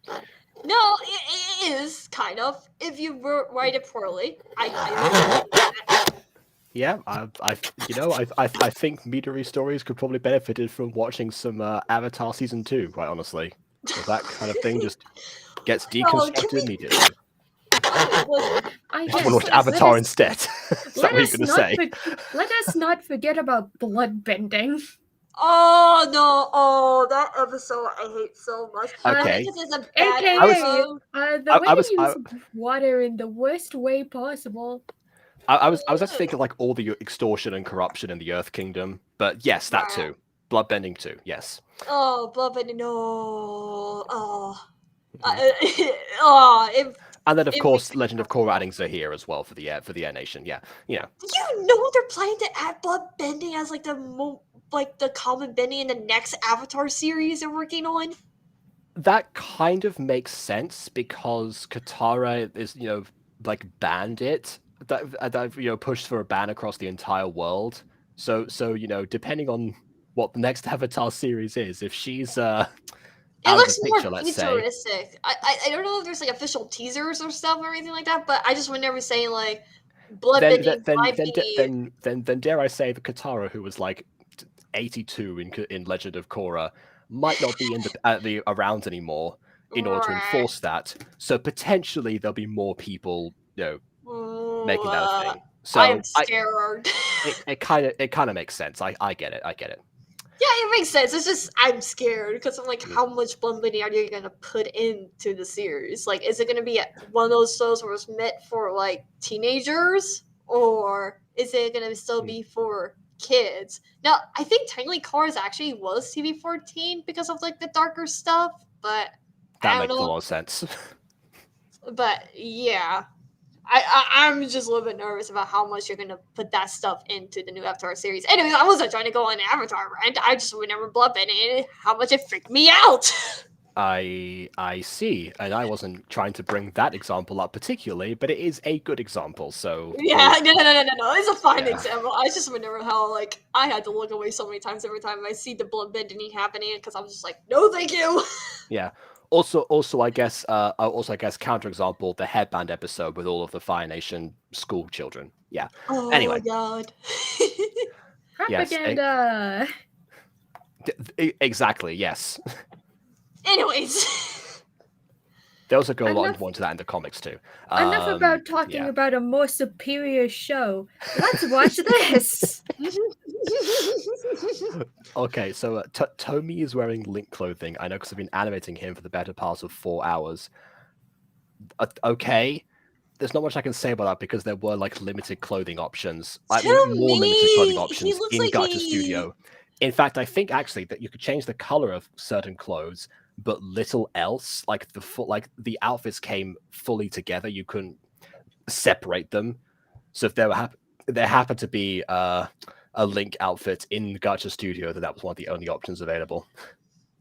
B: No, it is kind of. If you write it poorly, I
A: Yeah, I think Midori Stories could probably benefited from watching some Avatar season 2, quite honestly. 'Cause that kind of thing just gets deconstructed immediately.
B: I
C: I
A: I
C: guess.
A: want to watch
C: let
A: Avatar
C: us-
A: instead. Is that
C: Let
A: what you're
C: us
A: gonna
C: not
A: say?
C: let us not forget about bloodbending.
B: Oh no! Oh, that episode I hate so much. Not
A: Okay.
B: because it's a bad
C: AKA,
B: episode.
C: the way
A: I
C: they use water in the worst way possible.
A: I was actually thinking like all the extortion and corruption in the Earth Kingdom, but yes, that too. Bloodbending too, yes.
B: Oh, Bloodbending, no. Oh. If
A: And then of
B: it
A: course
B: makes-
A: Legend of Korra adding Zahir as well for the Air Nation. Yeah, you know.
B: Do you know they're planning to add bloodbending as like the common bending in the next Avatar series they're working on?
A: That kind of makes sense because Katara is, like banned it. That pushed for a ban across the entire world. So depending on what the next Avatar series is, if she's
B: It
A: out
B: looks
A: of the picture,
B: more
A: let's say,
B: futuristic. I don't know if there's like official teasers or stuff or anything like that, but I just remember saying like bloodbending might be.
A: then dare I say the Katara who was like 82 in Legend of Korra might not be around anymore in order to enforce that. So potentially there'll be more people, making that a thing. So
B: I am scared.
A: it kind of makes sense. I get it.
B: Yeah, it makes sense. It's just I'm scared because I'm like, how much bloodbending are you gonna put into the series? Like, is it gonna be one of those shows where it's meant for like teenagers, or is it gonna still be for kids? Now, I think technically Cars actually was TV-14 because of like the darker stuff, but
A: That
B: I
A: makes
B: don't
A: a
B: know.
A: lot of sense.
B: But yeah, I'm just a little bit nervous about how much you're gonna put that stuff into the new Avatar series. Anyway, I wasn't trying to go on an Avatar rant. I just remember bloodbending and how much it freaked me out.
A: I see, and I wasn't trying to bring that example up particularly, but it is a good example. So
B: Yeah, no. It's a fine
A: Yeah.
B: example. I just remember how like I had to look away so many times every time I see the bloodbending happening because I was just like, no, thank you.
A: yeah. Also, I guess counterexample, the headband episode with all of the Fire Nation school children. Yeah.
B: Oh
A: Anyway.
B: God.
A: Yes.
C: Propaganda.
A: Exactly. Yes.
B: Anyways.
A: They also go a lot
C: Enough-
A: more into that in the comics too.
C: Enough about talking
A: yeah.
C: about a more superior show. Let's watch this.
A: Okay, so Tomi is wearing Link clothing. I know because I've been animating him for the better part of 4 hours. Okay, there's not much I can say about that because there were like limited clothing options. I mean, more limited clothing options
B: looks
A: in
B: like
A: Gacha Studio. In fact, I think actually that you could change the color of certain clothes, but little else. Like the outfits came fully together. You couldn't separate them. So if there happened to be a Link outfit in Gacha Studio, that was one of the only options available.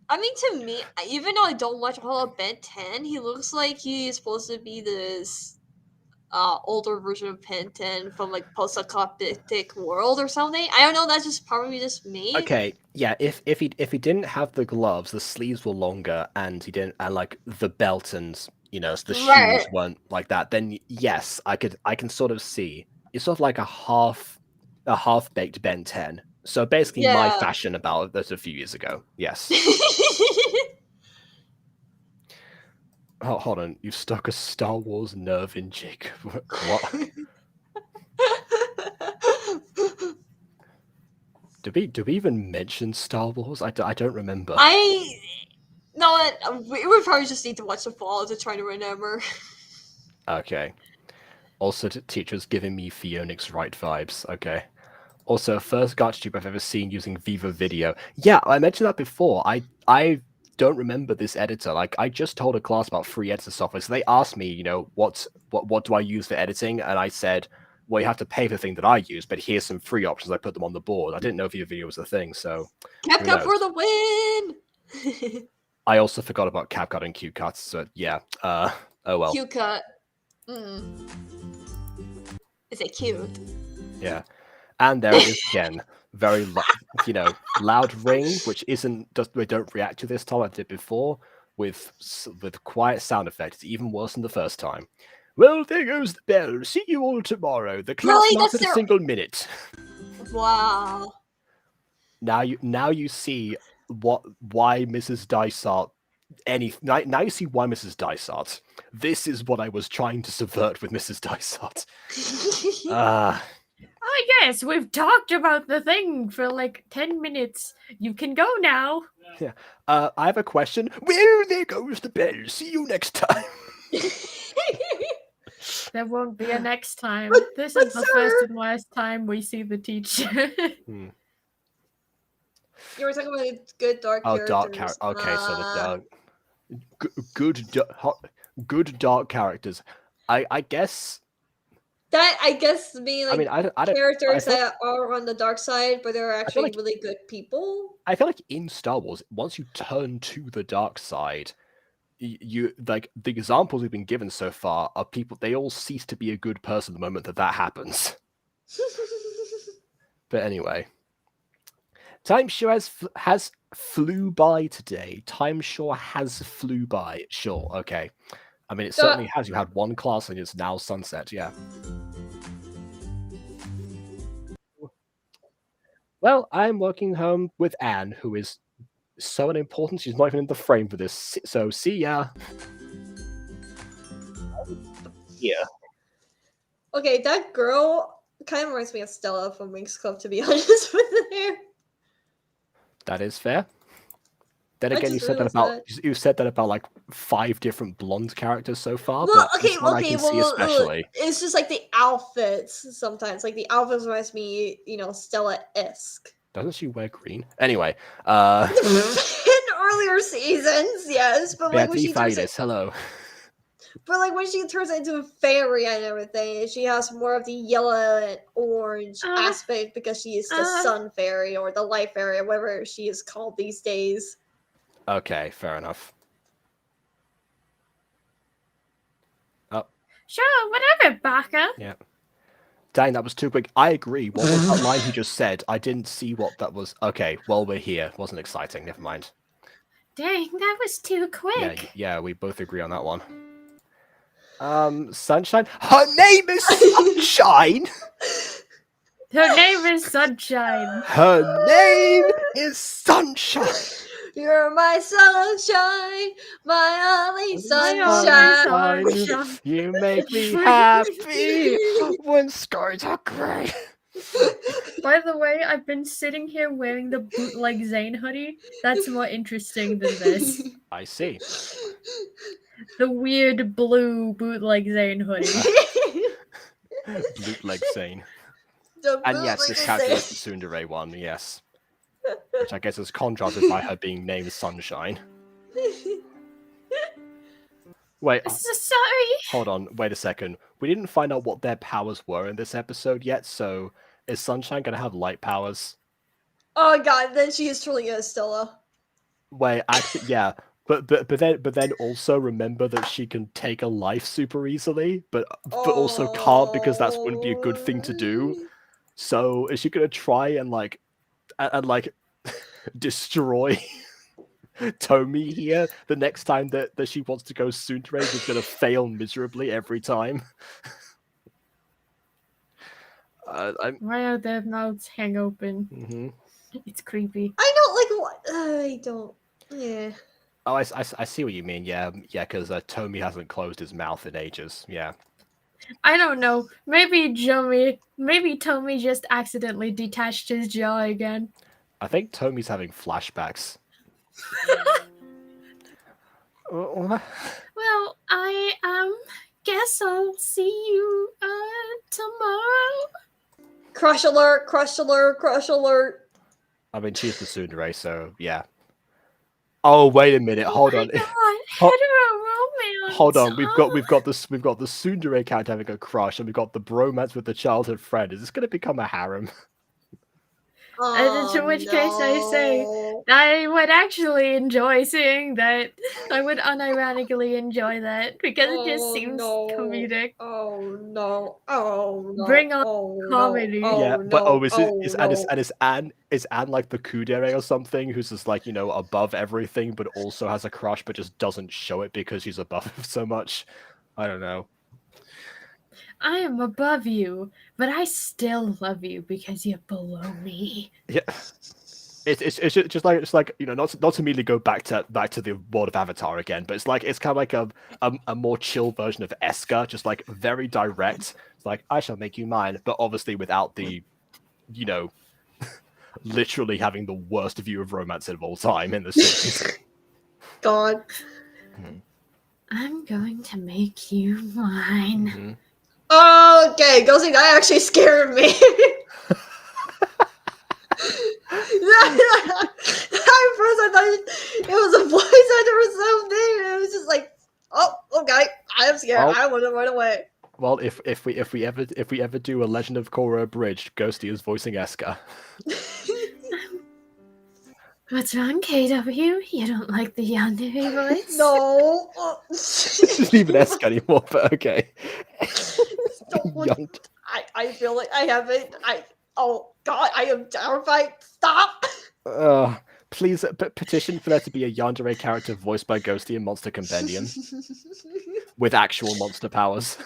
B: I mean, to me, even though I don't watch a whole lot of Ben 10, he looks like he's supposed to be this older version of Ben 10 from like post-apocalyptic world or something. I don't know. That's just probably just me.
A: Okay, yeah. If he didn't have the gloves, the sleeves were longer, and he didn't, and like the belt and the shoes weren't like that, then yes, I can sort of see. It's sort of like a half-baked Ben 10. So basically, my fashion about that a few years ago. Yes. Oh, hold on. You've stuck a Star Wars nerve in Jake. What? Do we even mention Star Wars? I don't remember.
B: No, we would probably just need to watch the fall to try to remember.
A: Okay. Also, teachers giving me Phoenix Wright vibes. Okay. Also, first GachaTube I've ever seen using Viva Video. Yeah, I mentioned that before. I don't remember this editor. Like, I just told a class about free editor software. So they asked me, what do I use for editing? And I said, well, you have to pay for the thing that I use, but here's some free options. I put them on the board. I didn't know Viva Video was a thing, so
B: CapCut for the win!
A: I also forgot about CapCut and QCut, so yeah. Oh well.
B: QCut. Is it cute?
A: Yeah. And there it is again. Very, loud ring, which we don't react to this time I did before, with quiet sound effects. It's even worse than the first time. Well, there goes the bell. See you all tomorrow. The class
B: Really?
A: not at a single minute.
B: Wow.
A: Now you see why Mrs. Dysart. Now you see why Mrs. Dysart. This is what I was trying to subvert with Mrs. Dysart.
C: Oh yes, we've talked about the thing for like 10 minutes. You can go now.
A: Yeah. I have a question. Well, there goes the bell. See you next time.
C: There won't be a next time. This
B: but
C: is the
B: sir-
C: first and last time we see the teacher.
B: You were talking about the good dark characters.
A: Dark character. Okay, so the good dark characters. I guess.
B: That I guess being like
A: I don't,
B: characters that are on the dark side, but they're actually
A: like,
B: really good people.
A: I feel like in Star Wars, once you turn to the dark side, you like the examples we've been given so far are people. They all cease to be a good person the moment that happens. But anyway, time sure has flew by today. Time sure has flew by. Sure, okay. I mean, it certainly has. You had one class and it's now sunset. Yeah. Well, I'm working home with Anne, who is so unimportant. She's not even in the frame for this. So see ya. Yeah.
B: Okay, that girl kind of reminds me of Stella from Winx Club, to be honest with you.
A: That is fair. Then again, you said that about like 5 different blonde characters so far.
B: Well,
A: but this one I can see especially.
B: It's just like the outfits sometimes. Like the outfits reminds me, Stella-esque.
A: Doesn't she wear green? Anyway,
B: in earlier seasons, yes, but like when she
A: hello.
B: But like when she turns into a fairy and everything, she has more of the yellow and orange aspect because she is the sun fairy or the light fairy, or whatever she is called these days.
A: Okay, fair enough. Oh.
C: Sure, whatever, Baka.
A: Yeah. Dang, that was too quick. I agree. What was that line he just said? I didn't see what that was. Okay, well, we're here. Wasn't exciting. Never mind.
C: Dang, that was too quick.
A: Yeah, we both agree on that one. Sunshine? Her name is Sunshine!
C: Her name is Sunshine.
A: Her name is Sunshine!
B: You're my sunshine, my only sunshine.
A: You make me happy when skies are grey.
C: By the way, I've been sitting here wearing the bootleg Zane hoodie. That's more interesting than this.
A: I see.
C: The weird blue bootleg Zane hoodie.
A: Bootleg Zane. And yes, this character is the tsundere one, yes. Which I guess is contrasted by her being named Sunshine. Wait.
C: Sorry.
A: Hold on, wait a second. We didn't find out what their powers were in this episode yet, so is Sunshine gonna have light powers?
B: Oh god, then she is truly a Stella.
A: Wait, actually, yeah. But then also remember that she can take a life super easily, but also can't because that wouldn't be a good thing to do. So is she gonna try and destroy Tomi here the next time that she wants to go tsundere? Is gonna fail miserably every time.
C: Why are their mouths hang open?
A: Mm-hmm.
C: It's creepy.
B: I don't like what I don't. Yeah.
A: Oh, I see what you mean. Yeah, because Tomi hasn't closed his mouth in ages. Yeah.
C: I don't know. Maybe Tommy just accidentally detached his jaw again.
A: I think Tomi's having flashbacks. What?
C: Well, I guess I'll see you tomorrow.
B: Crush alert! Crush alert! Crush alert!
A: I mean, she's the tsundere, so yeah. Oh, wait a minute. Hold on.
C: Hetero romance.
A: Hold on. We've got the tsundere character having a crush, and we've got the bromance with the childhood friend. Is this going to become a harem?
C: In which case I say I would actually enjoy seeing that. I would unironically enjoy that because it just seems comedic.
B: Oh no! Oh no!
C: Bring on
B: oh,
C: comedy.
B: No. Oh,
A: Yeah, but
B: no.
A: is Anne like the kudere or something, who's just like, you know, above everything, but also has a crush, but just doesn't show it because she's above him so much? I don't know.
C: I am above you, but I still love you because you're below me.
A: Yeah, it's just like you know, not to immediately go back to the world of Avatar again, but it's kind of like a more chill version of Eska, just like very direct. It's like, I shall make you mine, but obviously without the, you know, literally having the worst view of romance of all time in the series.
B: God.
C: I'm going to make you mine.
A: Mm-hmm.
B: Okay, Ghosty, that actually scared me. At first, I thought it was a voice actor or something. And it was just like, oh, okay, I am scared.
A: Well,
B: I want to run away.
A: Well, if we ever do a Legend of Korra abridged, Ghosty is voicing Eska.
C: What's wrong, KW? You don't like the yandere voice?
B: No.
A: This isn't even Eska anymore, but okay.
B: I feel like I haven't. Oh God, I am terrified. Stop.
A: Please petition for there to be a yandere character voiced by Ghosty in Monster Compendium with actual monster powers.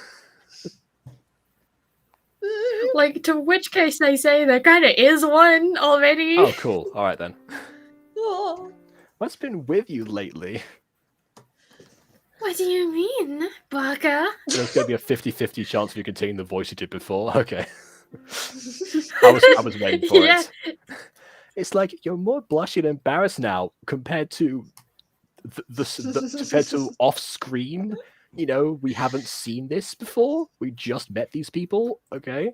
C: Like, to which case I say there kind of is one already.
A: Oh, cool. All right then. What's been with you lately?
C: What do you mean, Baka?
A: There's going to be a 50-50 chance of you continuing the voice you did before. Okay. I was waiting for it. It's like you're more blushy and embarrassed now compared to compared to off screen. You know, we haven't seen this before. We just met these people. Okay.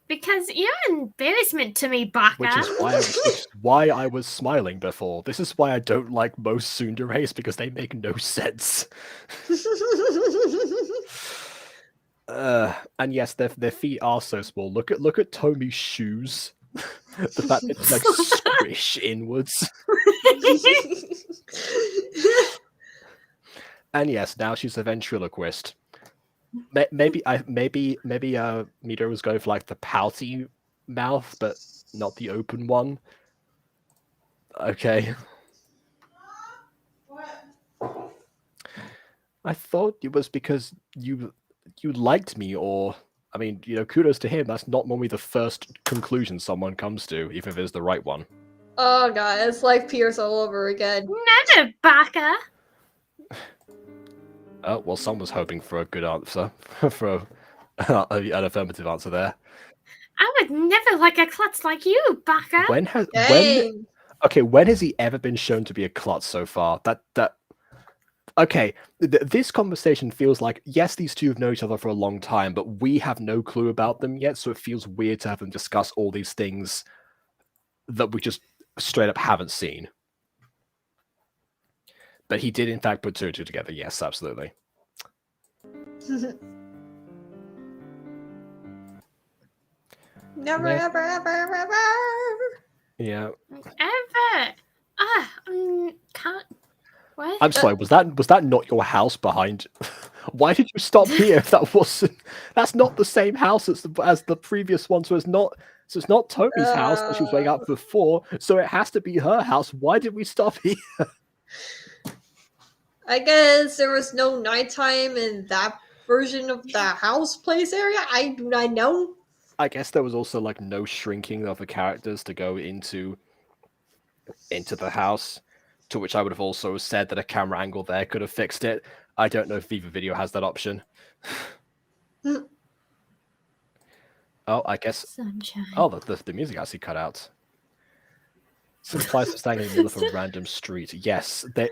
C: Because you're an embarrassment to me, Baka.
A: Which is why I was smiling before. This is why I don't like most tsunderes, because they make no sense. And yes, their feet are so small. Look at Tomi's shoes. The fact that it's like squish inwards. And yes, now she's a ventriloquist. Maybe Midori was going for like the pouty mouth, but not the open one. Okay. I thought it was because you liked me, or I mean, you know, kudos to him. That's not normally the first conclusion someone comes to, even if it's the right one.
B: Oh God, it's like Pierce all over again.
C: Never, Baka.
A: Oh, well, someone was hoping for a good answer, for an affirmative answer there.
C: I would never like a klutz like you, Baka.
A: When has he ever been shown to be a klutz so far? Okay, this conversation feels like, yes, these two have known each other for a long time, but we have no clue about them yet, so it feels weird to have them discuss all these things that we just straight up haven't seen. But he did, in fact, put two and two together. Yes, absolutely.
B: Never,
A: Yeah.
B: ever.
A: Yeah.
C: Ever. Can't. What?
A: I'm sorry. Was that not your house behind? Why did you stop here? If that wasn't, that's not the same house as the previous one. So it's not Tomi's house that she was waking up before. So it has to be her house. Why did we stop here?
B: I guess there was no nighttime in that version of the house place area. I do not know.
A: I guess there was also like no shrinking of the characters to go into the house. To which I would have also said that a camera angle there could have fixed it. I don't know if Viva Video has that option. Oh, I guess.
C: Sunshine.
A: Oh, the music actually cut out. Supplies for standing in the middle of a random street. Yes, they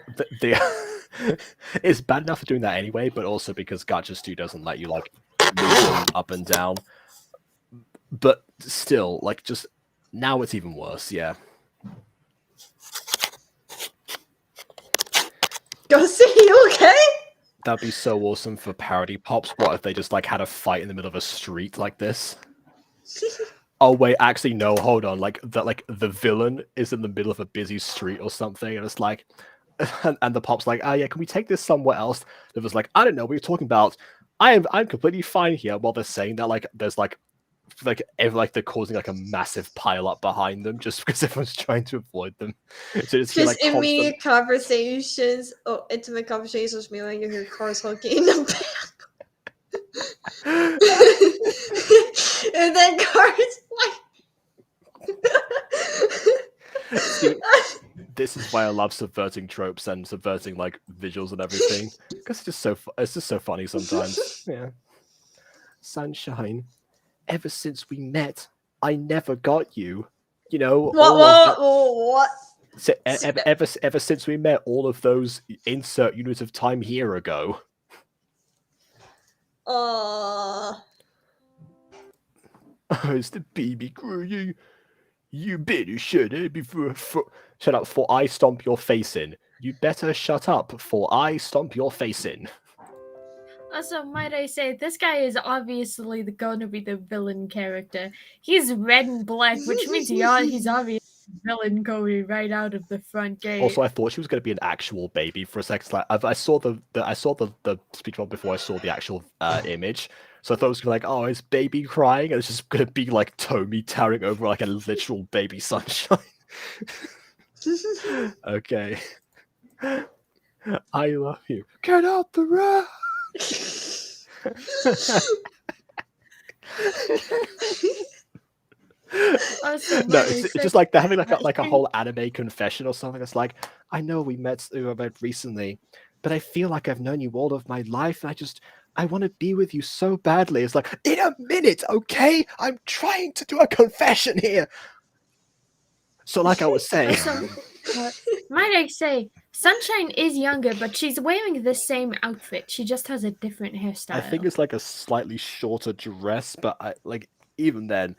A: it's bad enough for doing that anyway, but also because GachaTubers doesn't let you like move them up and down. But still, like, just now it's even worse. Yeah.
B: Go see, you okay?
A: That'd be so awesome for parody pops. What if they just like had a fight in the middle of a street like this? Oh wait, actually no, hold on. Like the villain is in the middle of a busy street or something, and it's like, and the pop's like, oh yeah, can we take this somewhere else? It was like, I don't know. We were talking about, I'm completely fine here. While they're saying that, like, there's like they're causing like a massive pile up behind them just because everyone's trying to avoid them. So it's
B: Just
A: like
B: immediate conversations, intimate conversations with me when you hear cars honking in the back. And then cars like
A: See, this is why I love subverting tropes and subverting like visuals and everything, because it's just so funny sometimes. Yeah. Sunshine, ever since we met, I never got you. You know,
B: what?
A: So, ever since we met, all of those insert units of time here ago. Is the baby crying? You better shut up shut up, for I stomp your face in. You better shut up, for I stomp your face in.
C: Also, might I say, this guy is obviously gonna be the villain character. He's red and black, which means he's obviously the villain going right out of the front gate.
A: Also, I thought she was going to be an actual baby for a second. Like, I saw the speech bubble before I saw the actual image, so I thought it was like, oh, is baby crying? And it's just going to be like Tommy towering over like a literal baby Sunshine. Okay. I love you. Get out the road. No, it's just like they're having like a whole anime confession or something. It's like, I know we met recently, but I feel like I've known you all of my life, and I want to be with you so badly. It's like, in a minute, okay? I'm trying to do a confession here. So, like I was saying,
C: might I say, Sunshine is younger, but she's wearing the same outfit. She just has a different hairstyle.
A: I think it's like a slightly shorter dress, but even then,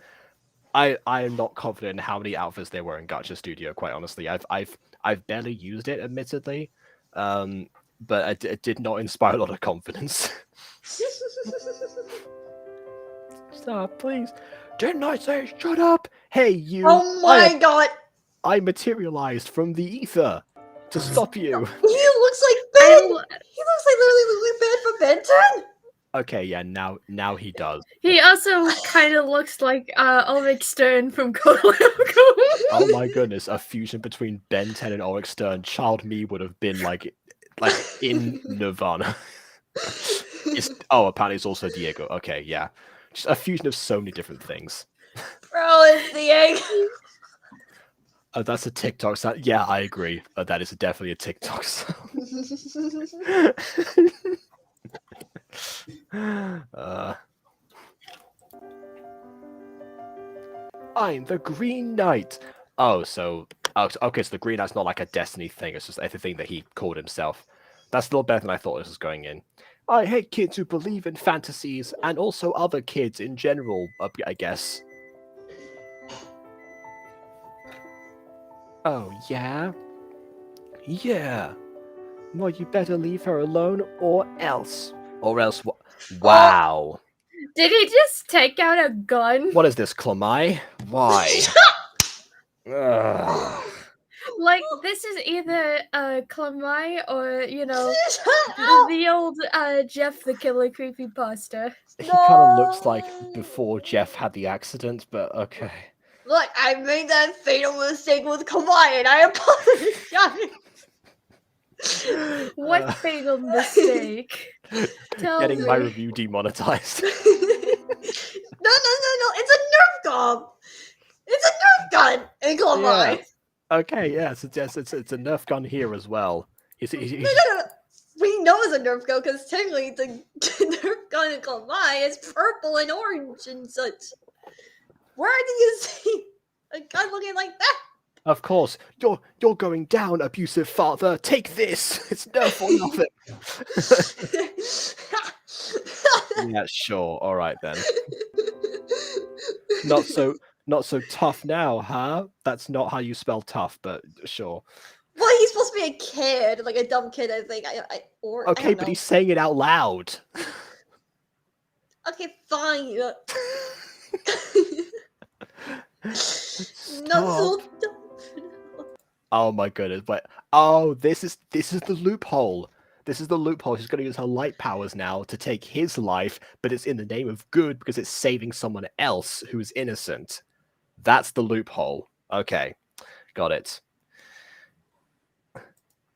A: I am not confident in how many outfits they were in Gacha Studio. Quite honestly, I've barely used it, admittedly, but it did not inspire a lot of confidence. Stop, please! Didn't I say shut up? Hey, you!
B: Oh my god!
A: I materialized from the ether to stop you.
B: He looks like Ben. He looks like literally Ben from Ben 10.
A: Okay, yeah, now he does.
C: He also kind of looks like Ulrich Stern from Code.
A: Oh my goodness, a fusion between Ben 10 and Ulrich Stern. Child me would have been like in Nirvana. Apparently it's also Diego. Okay, yeah. Just a fusion of so many different things.
B: Bro, it's Diego.
A: Oh, that's a TikTok sound. Yeah, I agree. That is definitely a TikTok sound. I'm the Green Knight. Okay, so the Green Knight's not like a Destiny thing. It's just a thing that he called himself. That's a little better than I thought this was going in. I hate kids who believe in fantasies, and also other kids in general, I guess. Oh, yeah? Yeah. Well, you better leave her alone, or else. Or else what? Wow.
C: Did he just take out a gun?
A: What is this, Klamai? Why?
C: Like, this is either Klamai or, the old Jeff the Killer creepypasta.
A: He kind of looks like before Jeff had the accident, but okay.
B: Look, I made that fatal mistake with Kawhi, and I apologize.
C: What fatal mistake?
A: Getting my review demonetized.
B: No. It's a Nerf gun. It's a Nerf gun in Kawhi.
A: Yeah. Okay, yeah, it's a Nerf gun here as well.
B: No. We know it's a Nerf gun because technically the Nerf gun in Kalmai is purple and orange and such. Where do you see a gun looking like that?
A: Of course, you're going down, abusive father. Take this. It's Nerf or nothing. Yeah, sure. All right then. Not so tough now, huh? That's not how you spell tough, but sure.
B: Well, he's supposed to be a kid, like a dumb kid, I think. I
A: Okay,
B: don't
A: but
B: know.
A: he's saying it out loud.
B: Okay, fine. Not
A: Stop.
B: so dumb.
A: Oh my goodness! But oh, this is the loophole. This is the loophole. She's going to use her light powers now to take his life, but it's in the name of good because it's saving someone else who is innocent. That's the loophole. Okay, got it.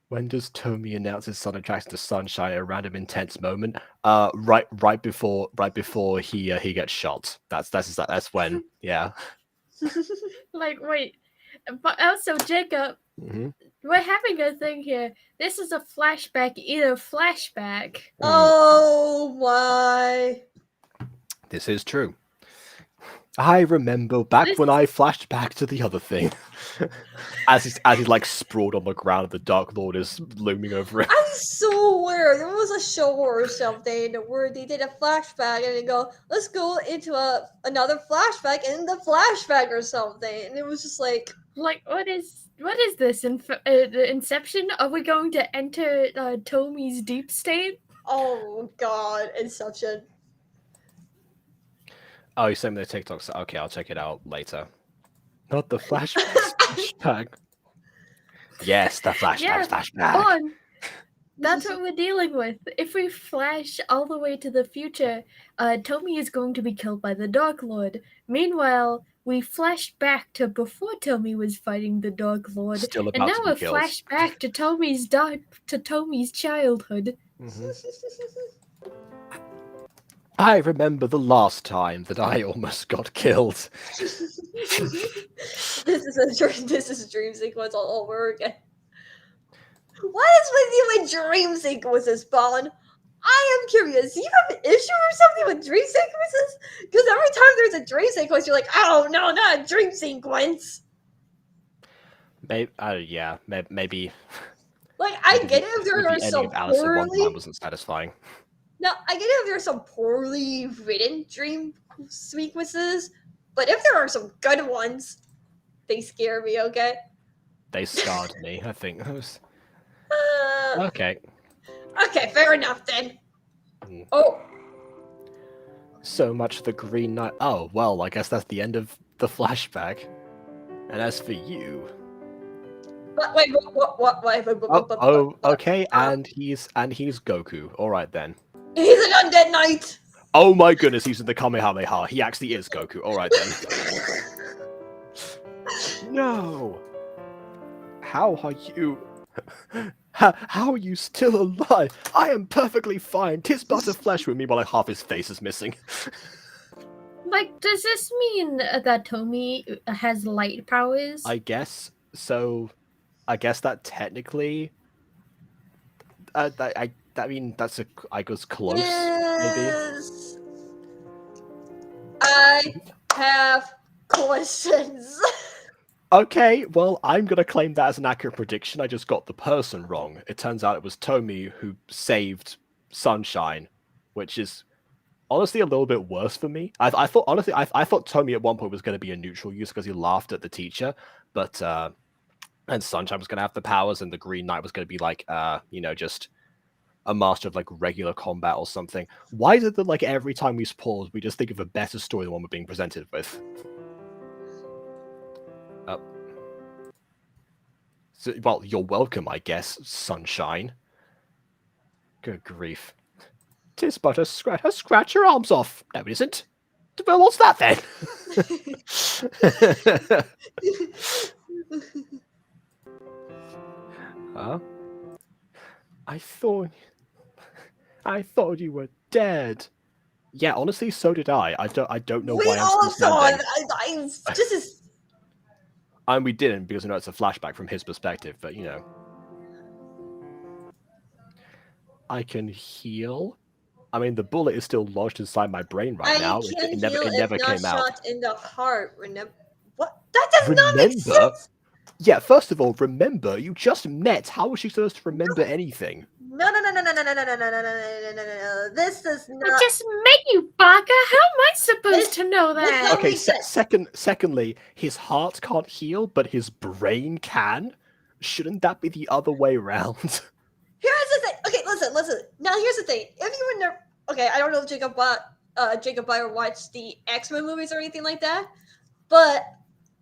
A: When does Tomi announce his son attracts to sunshine at a random intense moment? Right before he gets shot. That's when. Yeah.
C: Like, wait. But also, Jacob,
A: Mm-hmm.
C: we're having a thing here. This is a flashback in a flashback.
B: Oh my.
A: This is true. I remember back
C: This
A: when
C: is-
A: I flashed back to the other thing. as he's like sprawled on the ground and the Dark Lord is looming over it.
B: I swear there was a show or something where they did a flashback and they go, let's go into another flashback in the flashback or something. And it was just like
C: what is this? The Inception? Are we going to enter Tomi's deep state?
B: oh god, Inception.
A: Oh, you sent me the TikToks. Okay, I'll check it out later. Not the flashback. Yes, the flashback.
C: Yeah,
A: Flashback.
C: on. That's what we're dealing with. If we flash all the way to the future, Tomi is going to be killed by the Dark Lord. Meanwhile, we flashed back to before Tomi was fighting the Dark Lord,
A: Still
C: and
A: about
C: now
A: to be
C: we're
A: killed.
C: flashed back to Tomi's childhood.
A: Mhm. I remember the last time that I almost got killed.
B: This is a dream sequence all over again. What is with you and dream sequences, Spawn? I am curious. Do you have an issue or something with dream sequences? Because every time there's a dream sequence, you're like, oh no, not a dream sequence.
A: Maybe, yeah, maybe.
B: Like, I
A: maybe
B: get it if there
A: the
B: are
A: ending
B: some
A: of Alice in Wonderland
B: poorly.
A: wasn't satisfying.
B: No, I get it if there are some poorly written dream sequences, but if there are some good ones, they scare me. Okay.
A: They scarred me. I think. Okay.
B: Okay, fair enough then.
A: Mm.
B: Oh,
A: So much for the Green Knight. Oh, well, I guess that's the end of the flashback. And as for you...
B: wait,
A: Oh, okay, and he's Goku. Alright then.
B: he's an undead knight.
A: Oh my goodness, he's in the Kamehameha. He actually is Goku. Alright then. No! How are you... How are you still alive? I am perfectly fine. 'Tis but a flesh with me, while like half his face is missing.
C: Like, does this mean that Tomi has light powers?
A: I guess so. I guess that technically, I mean that's I guess close, maybe.
B: Yes. I have questions.
A: Okay, well I'm gonna claim that as an accurate prediction. I just got the person wrong. It turns out it was Tomi who saved Sunshine, which is honestly a little bit worse for me. I thought honestly I thought Tomi at one point was going to be a neutral use because he laughed at the teacher, but and Sunshine was going to have the powers, and the Green Knight was going to be like you know, just a master of like regular combat or something. Why is it that like every time we pause, we just think of a better story than one we're being presented with? So, well, you're welcome, I guess, Sunshine. Good grief. 'Tis but a scratch. Scratch your arms off. No, it isn't. Well, what's that then? Huh? I thought you were dead. Yeah, honestly, so did I. I don't know
B: We
A: why I'm
B: all
A: still
B: saw
A: standing.
B: it. This is.
A: And we didn't because I know it's a flashback from his perspective, but you know. I can heal. I mean, the bullet is still lodged inside my brain right
B: And
A: now.
B: you can
A: It
B: heal if
A: never
B: not
A: came out.
B: shot in the heart. Remember what? That does not make
A: Remember?
B: sense.
A: Yeah, first of all, remember, you just met. How was she supposed to remember anything?
B: No. This does
C: I
B: not.
C: just met you, Baka. How am I supposed to know
B: this
C: that?
B: don't
A: Okay,
B: make sense.
A: secondly, his heart can't heal, but his brain can. Shouldn't that be the other way around?
B: Here's the thing. Okay, listen. Now here's the thing. If you were never, okay, I don't know if Jacob Bauer watched the X-Men movies or anything like that, but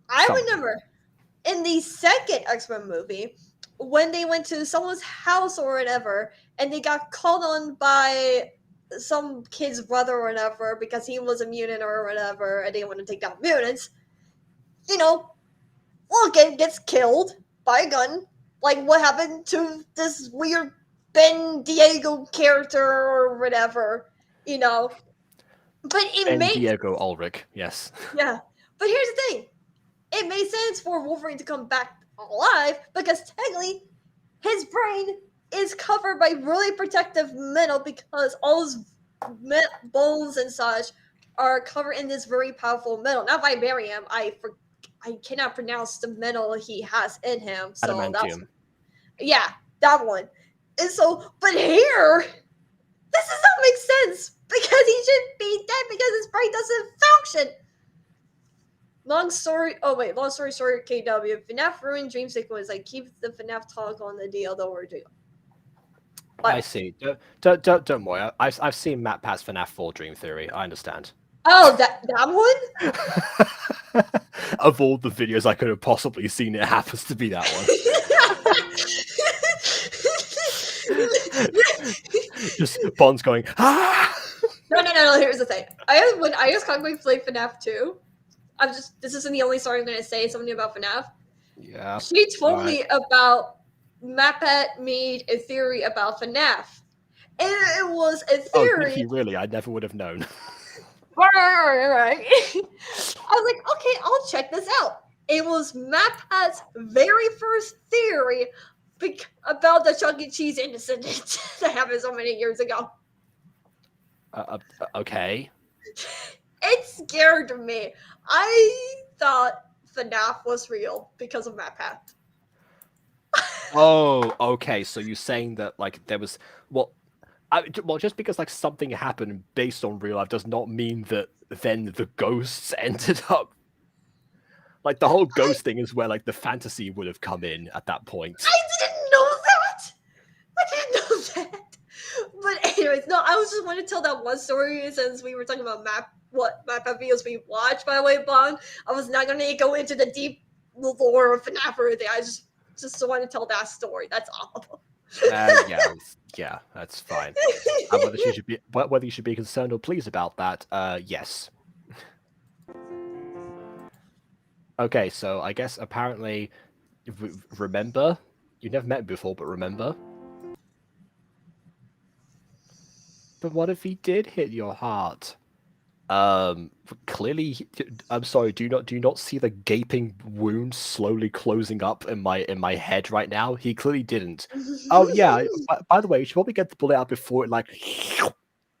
B: I
A: Some.
B: remember in the second X-Men movie when they went to someone's house or whatever, and they got called on by some kid's brother or whatever because he was a mutant or whatever, and they want to take down mutants. You know, Logan gets killed by a gun. Like what happened to this weird Ben Diego character or whatever, you know. But it
A: And
B: makes
A: Diego Ulrich, yes.
B: yeah. But here's the thing: it made sense for Wolverine to come back alive because technically his brain is covered by really protective metal because all his bones and such are covered in this very powerful metal. Not vibarium. I cannot pronounce the metal he has in him. So that's
A: Adamantium.
B: yeah, that one. And so, but here, this does not make sense because he should be dead because his brain doesn't function. Long story. Oh wait, long story short. KW. FNAF ruined dream sequence. Like keep the FNAF talk on the deal. Don't worry.
A: I
B: But
A: see. Don't worry. I've seen Matt Pat's FNAF 4 Dream Theory. I understand.
B: oh, that one.
A: Of all the videos I could have possibly seen, it happens to be that one. Just Bond's going, ah!
B: No. Here's the thing. When I was constantly playing FNAF 2, this isn't the only story I'm gonna say something about FNAF.
A: Yeah.
B: She told
A: Alright.
B: me about Mappat made a theory about FNAF. And it was a
A: Oh, did
B: theory.
A: he really? I never would have known.
B: Right. I was like, okay, I'll check this out. It was Mapat's very first theory about the Chuck E. Cheese incident that happened so many years ago.
A: Okay.
B: It scared me. I thought FNAF was real because of Mapat.
A: Oh, okay. So you're saying that like there was well, just because like something happened based on real life does not mean that then the ghosts ended up like the whole ghost thing is where like the fantasy would have come in at that point.
B: I didn't know that. I didn't know that. But anyways, no, I was just want to tell that one story since we were talking about what Mappat videos we watched. By the way, Bond, I was not going to go into the deep lore of FNAF or anything. I just want to tell that story. That's all.
A: Yeah, that's fine. Whether you should be concerned or pleased about that, yes. Okay, so I guess apparently, remember, you never met him before, but remember. But what if he did hit your heart? Clearly, I'm sorry. Do you not see the gaping wound slowly closing up in my head right now? He clearly didn't. Oh yeah. By the way, you should probably get the bullet out before it like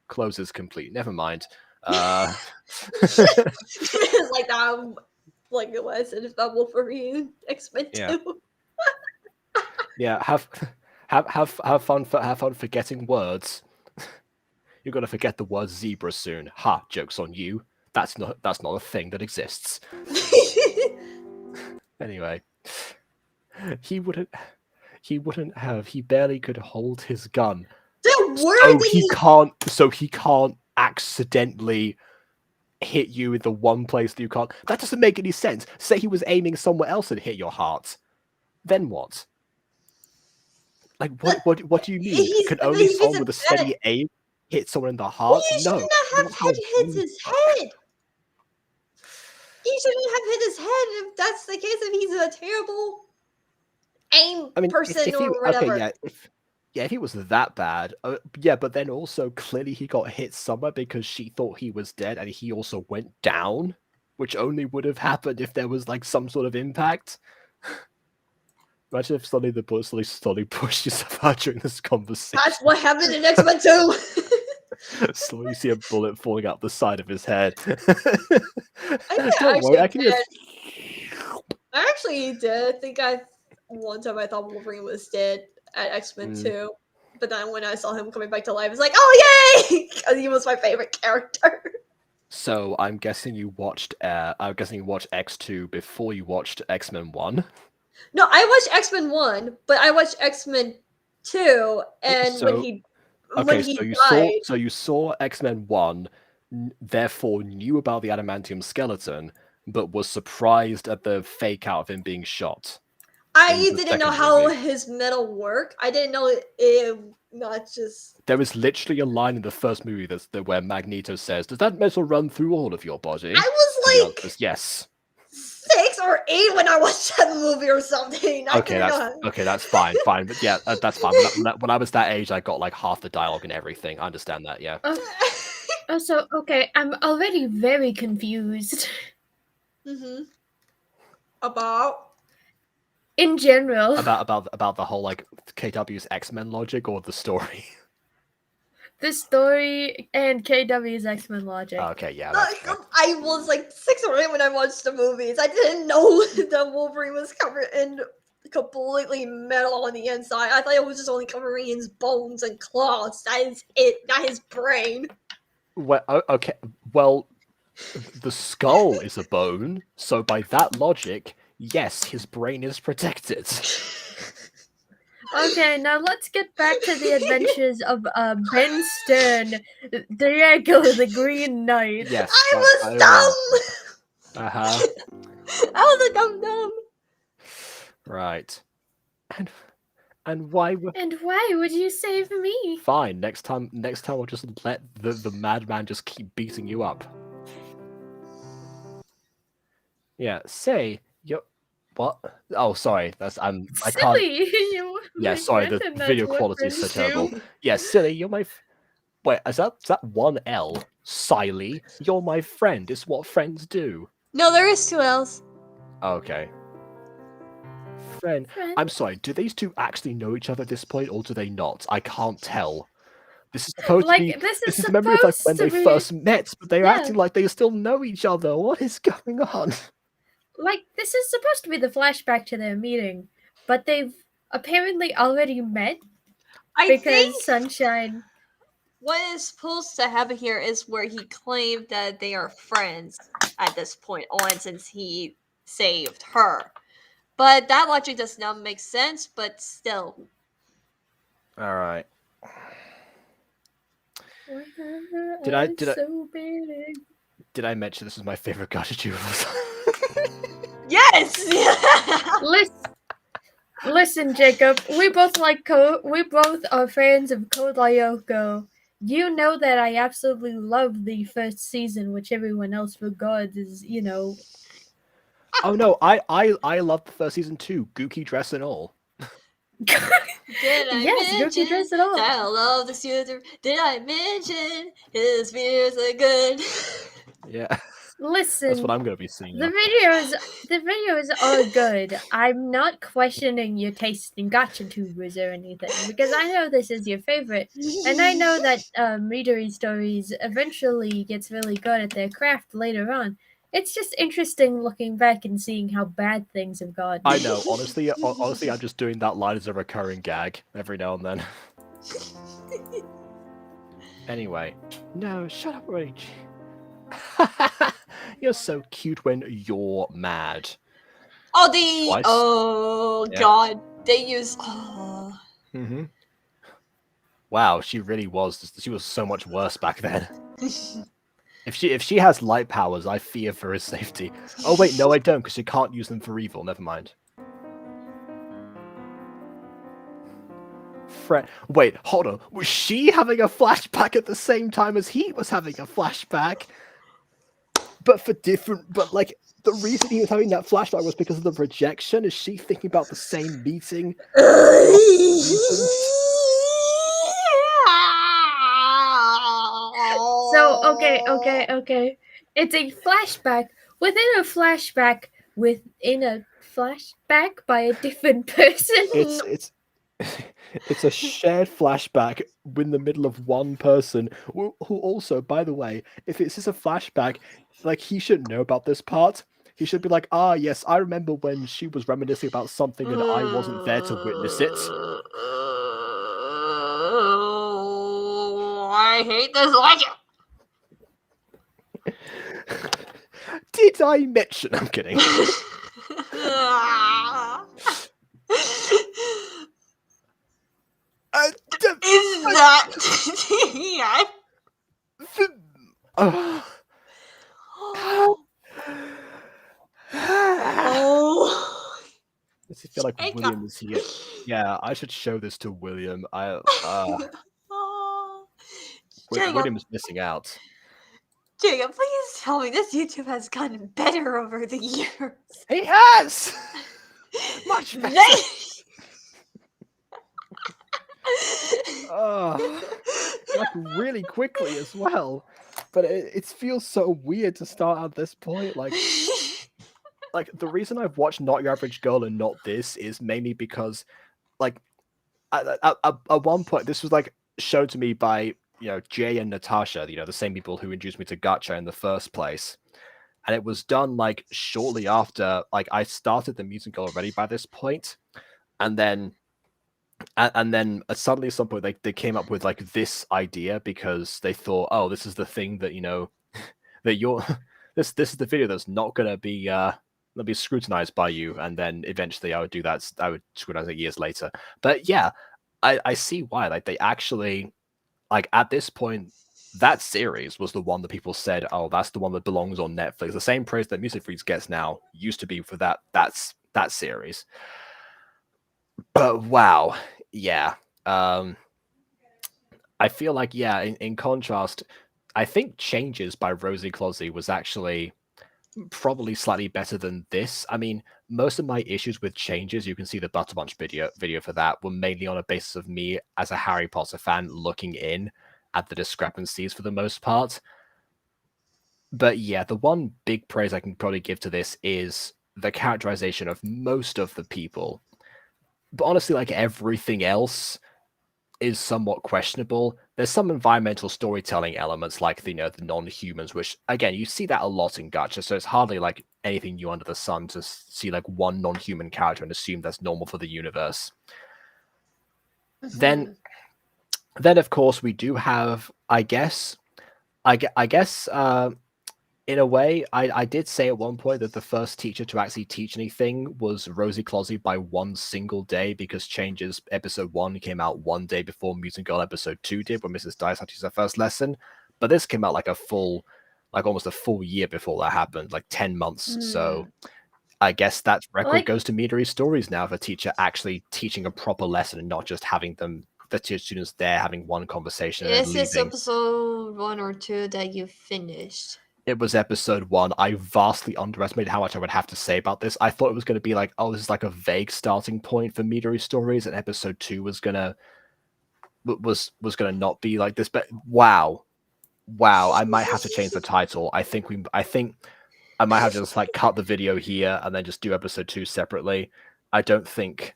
A: closes complete. Never mind.
B: It's like that, like it was in Wolverine X-Men 2.
A: Yeah. Have fun forgetting words. You're gonna forget the word zebra soon. Ha! Joke's on you. That's not a thing that exists. Anyway, he wouldn't have. He barely could hold his gun. So he can't accidentally hit you in the one place that you can't. That doesn't make any sense. Say he was aiming somewhere else and hit your heart. Then what? Like what do you mean? Can only someone with a steady aim hit someone in the heart?
B: He
A: No.
B: shouldn't have hit his head. He shouldn't have hit his head if that's the case. If he's a terrible aim person or whatever.
A: Okay, if he was that bad, yeah, but then also clearly he got hit somewhere because she thought he was dead, and he also went down, which only would have happened if there was like some sort of impact. Imagine if suddenly the bullet slowly pushed yourself out during this conversation.
B: That's what happened in X-Men 2.
A: Slowly you see a bullet falling out the side of his head.
B: I
A: Don't worry, I can
B: did.
A: just...
B: I actually did. I think one time I thought Wolverine was dead at X-Men 2. But then when I saw him coming back to life, it's like, oh yay! Because he was my favorite character.
A: So I'm guessing you watched X2 before you watched X-Men 1?
B: No, I watched X-Men 1, but I watched X-Men 2, and when he died.
A: So you saw X-Men 1, therefore knew about the adamantium skeleton, but was surprised at the fake out of him being shot.
B: I didn't know how his metal worked. I didn't know it not just...
A: There was literally a line in the first movie where Magneto says, "Does that metal run through all of your body?"
B: I was like...
A: yes.
B: 6 or 8 when I watched that movie or something.
A: That's fine, but yeah, that's fine. When I was that age, I got like half the dialogue and everything. I understand that, yeah.
C: So okay, I'm already very confused.
B: About?
C: In general.
A: About the whole like KW's X-Men logic or the story?
C: The story and KW's X-Men logic.
A: Okay, yeah.
B: I was like 6 or 8 when I watched the movies. I didn't know that Wolverine was covered in completely metal on the inside. I thought it was just only covering his bones and claws. That is it, not his brain.
A: Well, okay. Well, the skull is a bone, so by that logic, yes, his brain is protected.
C: Okay, now let's get back to the adventures of Ben Stern, Diego the Green Knight.
A: Yes,
B: I was dumb!
A: Uh-huh.
B: I was a dumb.
A: Right. And why
C: would you save me?
A: Fine, next time I'll just let the madman just keep beating you up. Yeah, say you're... What? Oh, sorry. That's I can't.
C: Silly.
A: Yeah, sorry. The video quality is so terrible. Yeah, silly. You're my. Wait, is that one L? Silly. You're my friend. It's what friends do.
B: No, there is 2 L's.
A: Okay. Friend. I'm sorry. Do these two actually know each other at this point, or do they not? I can't tell. This is supposed to be. This is the memory of like when they first met, but they're acting like they still know each other. What is going on?
C: Like, this is supposed to be the flashback to their meeting, but they've apparently already met because Sunshine...
B: What is supposed to happen here is where he claimed that they are friends at this point on since he saved her. But that logic does not make sense, but still.
A: Alright. Did I mention this is my favorite GachaTubers?
B: Yes!
C: Listen, Jacob. We both are fans of Code Lyoko. You know that I absolutely love the first season, which everyone else regards as,
A: Oh no, I love the first season too, Gookie dress and all.
C: Gookie dress and all.
B: I love the student. Did I mention his videos are good?
A: Yeah.
C: Listen,
A: that's what I'm gonna be seeing.
C: The videos are good. I'm not questioning your taste in GachaTubers or anything, because I know this is your favorite, and I know that Midori Stories eventually gets really good at their craft later on. It's just interesting looking back and seeing how bad things have gotten.
A: I know, honestly, I'm just doing that line as a recurring gag every now and then. Anyway, no, shut up, Rage. You're so cute when you're mad.
B: God, they use.
A: Wow, she really was. She was so much worse back then. If she has light powers, I fear for her safety. Oh wait, no, I don't, because she can't use them for evil. Never mind. Wait, hold on. Was she having a flashback at the same time as he was having a flashback? But for different, like, the reason he was having that flashback was because of the projection. Is she thinking about the same meeting?
C: So, okay. It's a flashback within a flashback within a flashback by a different person?
A: It's it's a shared flashback in the middle of one person who also, by the way, if it's just a flashback, like he should know about this part. He should be like, ah, yes, I remember when she was reminiscing about something and I wasn't there to witness it.
B: I hate this logic.
A: Did I mention? I'm kidding.
B: Is that yeah? Oh,
A: Does he feel like
B: I
A: William is here? Yeah, I should show this to William.
B: oh. Jacob,
A: William's missing out.
B: Jacob, please tell me this YouTube has gotten better over the years.
A: He has much better. Like really quickly as well. But it feels so weird to start at this point. Like the reason I've watched Not Your Average Girl and not this is mainly because, like, at one point this was like shown to me by Jay and Natasha, the same people who introduced me to Gacha in the first place, and it was done like shortly after like I started the music already by this point, and then suddenly at some point they came up with like this idea because they thought, oh, this is the thing that that you're this is the video that's not gonna be scrutinized by you, and then eventually I would scrutinize it years later. But yeah, I see why. Like they actually, like at this point, that series was the one that people said, oh, that's the one that belongs on Netflix. The same praise that Music Freaks gets now used to be for that series. But wow, yeah. I feel like, yeah, in contrast, I think Changes by Rosie Closey was actually probably slightly better than this. I mean, most of my issues with Changes, you can see the Butter Bunch video for that, were mainly on a basis of me as a Harry Potter fan looking in at the discrepancies for the most part. But yeah, the one big praise I can probably give to this is the characterization of most of the people. But honestly, like everything else is somewhat questionable. There's some environmental storytelling elements like the non-humans, which again you see that a lot in Gacha, so it's hardly like anything new under the sun to see like one non-human character and assume that's normal for the universe. Then of course we do have, I guess in a way, I did say at one point that the first teacher to actually teach anything was Rosie Closey by one single day, because Changes episode 1 came out one day before Mutant Girl episode 2 did, when Mrs. Dice had to use her first lesson. But this came out like almost a full year before that happened, like 10 months. So I guess that record goes to Midori Stories now, of a teacher actually teaching a proper lesson and not just having the two students there having one conversation and
B: Is
A: leaving.
B: this episode 1 or 2 that you finished?
A: It was episode 1. I vastly underestimated how much I would have to say about this. I thought it was going to be like, oh, this is like a vague starting point for Midori Stories, and episode 2 was gonna not be like this. But wow, I might have to change the title. I think I might have to just like cut the video here and then just do episode 2 separately. I don't think.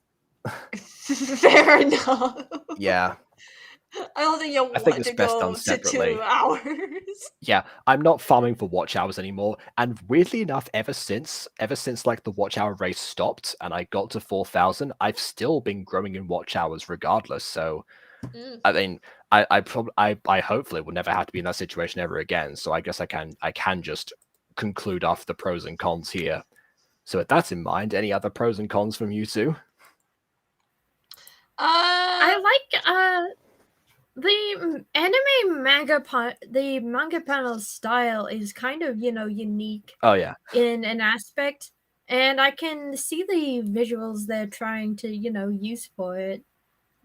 B: Fair enough.
A: Yeah.
B: I don't think you'll
A: think
B: want
A: it's
B: to
A: best
B: go
A: done
B: to
A: separately.
B: 2 hours.
A: Yeah, I'm not farming for watch hours anymore. And weirdly enough, ever since like the watch hour race stopped and I got to 4,000, I've still been growing in watch hours regardless. So, I mean, I hopefully will never have to be in that situation ever again. So I guess I can just conclude off the pros and cons here. So with that in mind, any other pros and cons from you two?
C: I like the manga panel style is kind of unique.
A: Oh yeah,
C: in an aspect, and I can see the visuals they're trying to use for it,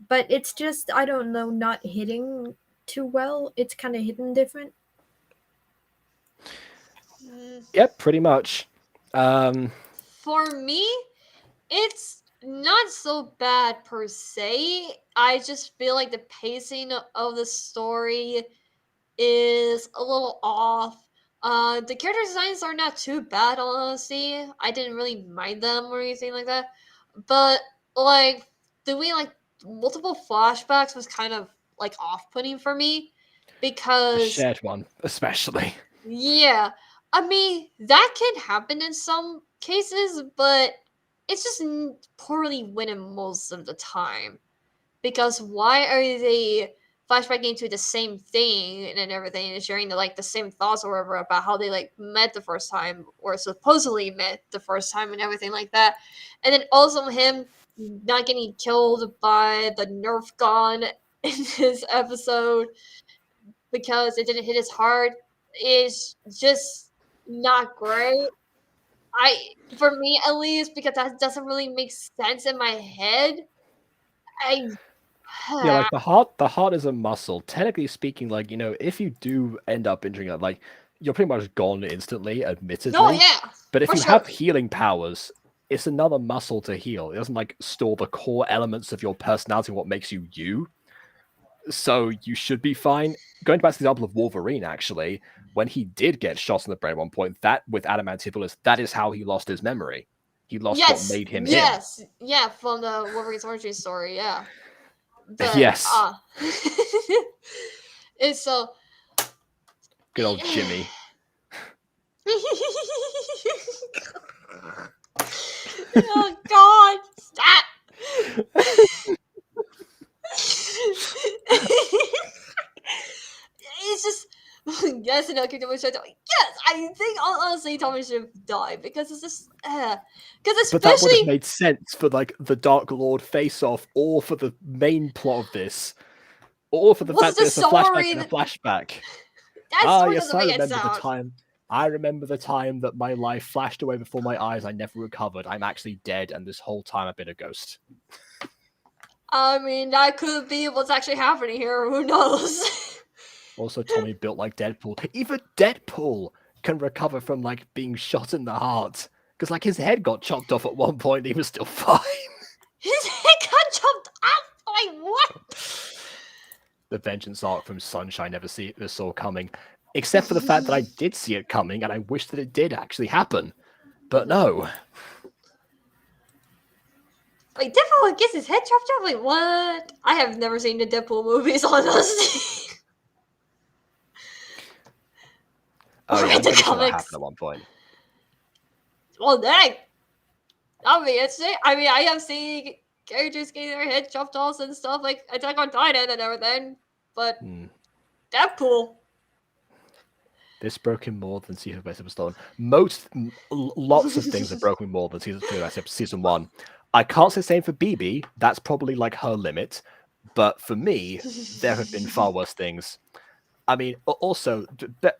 C: but it's just, I don't know, not hitting too well. It's kind of hidden different.
A: Yep, pretty much.
B: For me, it's not so bad per se. I just feel like the pacing of the story is a little off. The character designs are not too bad, honestly. I didn't really mind them or anything like that. But like doing like multiple flashbacks was kind of like off-putting for me
A: The
B: because
A: shared one, especially.
B: yeah, I mean that can happen in some cases, but it's just poorly written most of the time. Because why are they flashbacking to the same thing and everything and sharing the same thoughts or whatever about how they like met the first time or supposedly met the first time and everything like that, and then also him not getting killed by the Nerf gun in this episode because it didn't hit his heart is just not great. For me at least, because that doesn't really make sense in my head. I
A: Yeah, like the heart is a muscle. Technically speaking, like, you know, if you do end up injuring it, like, you're pretty much gone instantly,
B: oh
A: admittedly.
B: yeah,
A: But if
B: for
A: you
B: sure.
A: have healing powers, it's another muscle to heal. It doesn't like store the core elements of your personality, what makes you you. So you should be fine. Going back to the example of Wolverine, actually, when he did get shot in the brain at one point, that with adamantium bullets, that is how he lost his memory. He lost what
B: Yes,
A: made him him.
B: yes, yeah, from the Wolverine's origin story, yeah. But
A: Yes,
B: it's so
A: good old Jimmy.
B: oh God, stop! It's just yes, and okay, Tommy should die. Yes, I think honestly Tommy should die because it's just because
A: But that would have
B: especially
A: made sense for like the Dark Lord face-off, or for the main plot of this, or for the
B: was
A: fact
B: it
A: that
B: the
A: it's a flashback
B: story
A: and a flashback.
B: that
A: Ah,
B: story
A: yes,
B: doesn't
A: I
B: make it
A: remember the
B: sound.
A: time. I remember the time that my life flashed away before my eyes. I never recovered. I'm actually dead, and this whole time I've been a ghost.
B: I mean, that could be what's actually happening here. Who knows?
A: Also, Tommy built like Deadpool. Even Deadpool can recover from like being shot in the heart, because like his head got chopped off at one point. And he was still fine.
B: His head got chopped off. Like what?
A: The vengeance arc from Sunshine never saw coming, except for the fact that I did see it coming, and I wish that it did actually happen. But no.
B: Wait, Deadpool gets his head chopped off? Wait, what? I have never seen the Deadpool movies, honestly.
A: Oh
B: Or
A: yeah, I'm
B: read the
A: pretty sure that
B: comics.
A: happened at one point.
B: Well, dang. I mean, I mean, I have seen characters getting their head chopped off and stuff like Attack on Titan and everything, but Deadpool.
A: This broke him more than Season 2 Best Stolen. Lots of things have broken more than Season 2 Best Season 1. I can't say the same for BB. That's probably like her limit. But for me, there have been far worse things. I mean, also,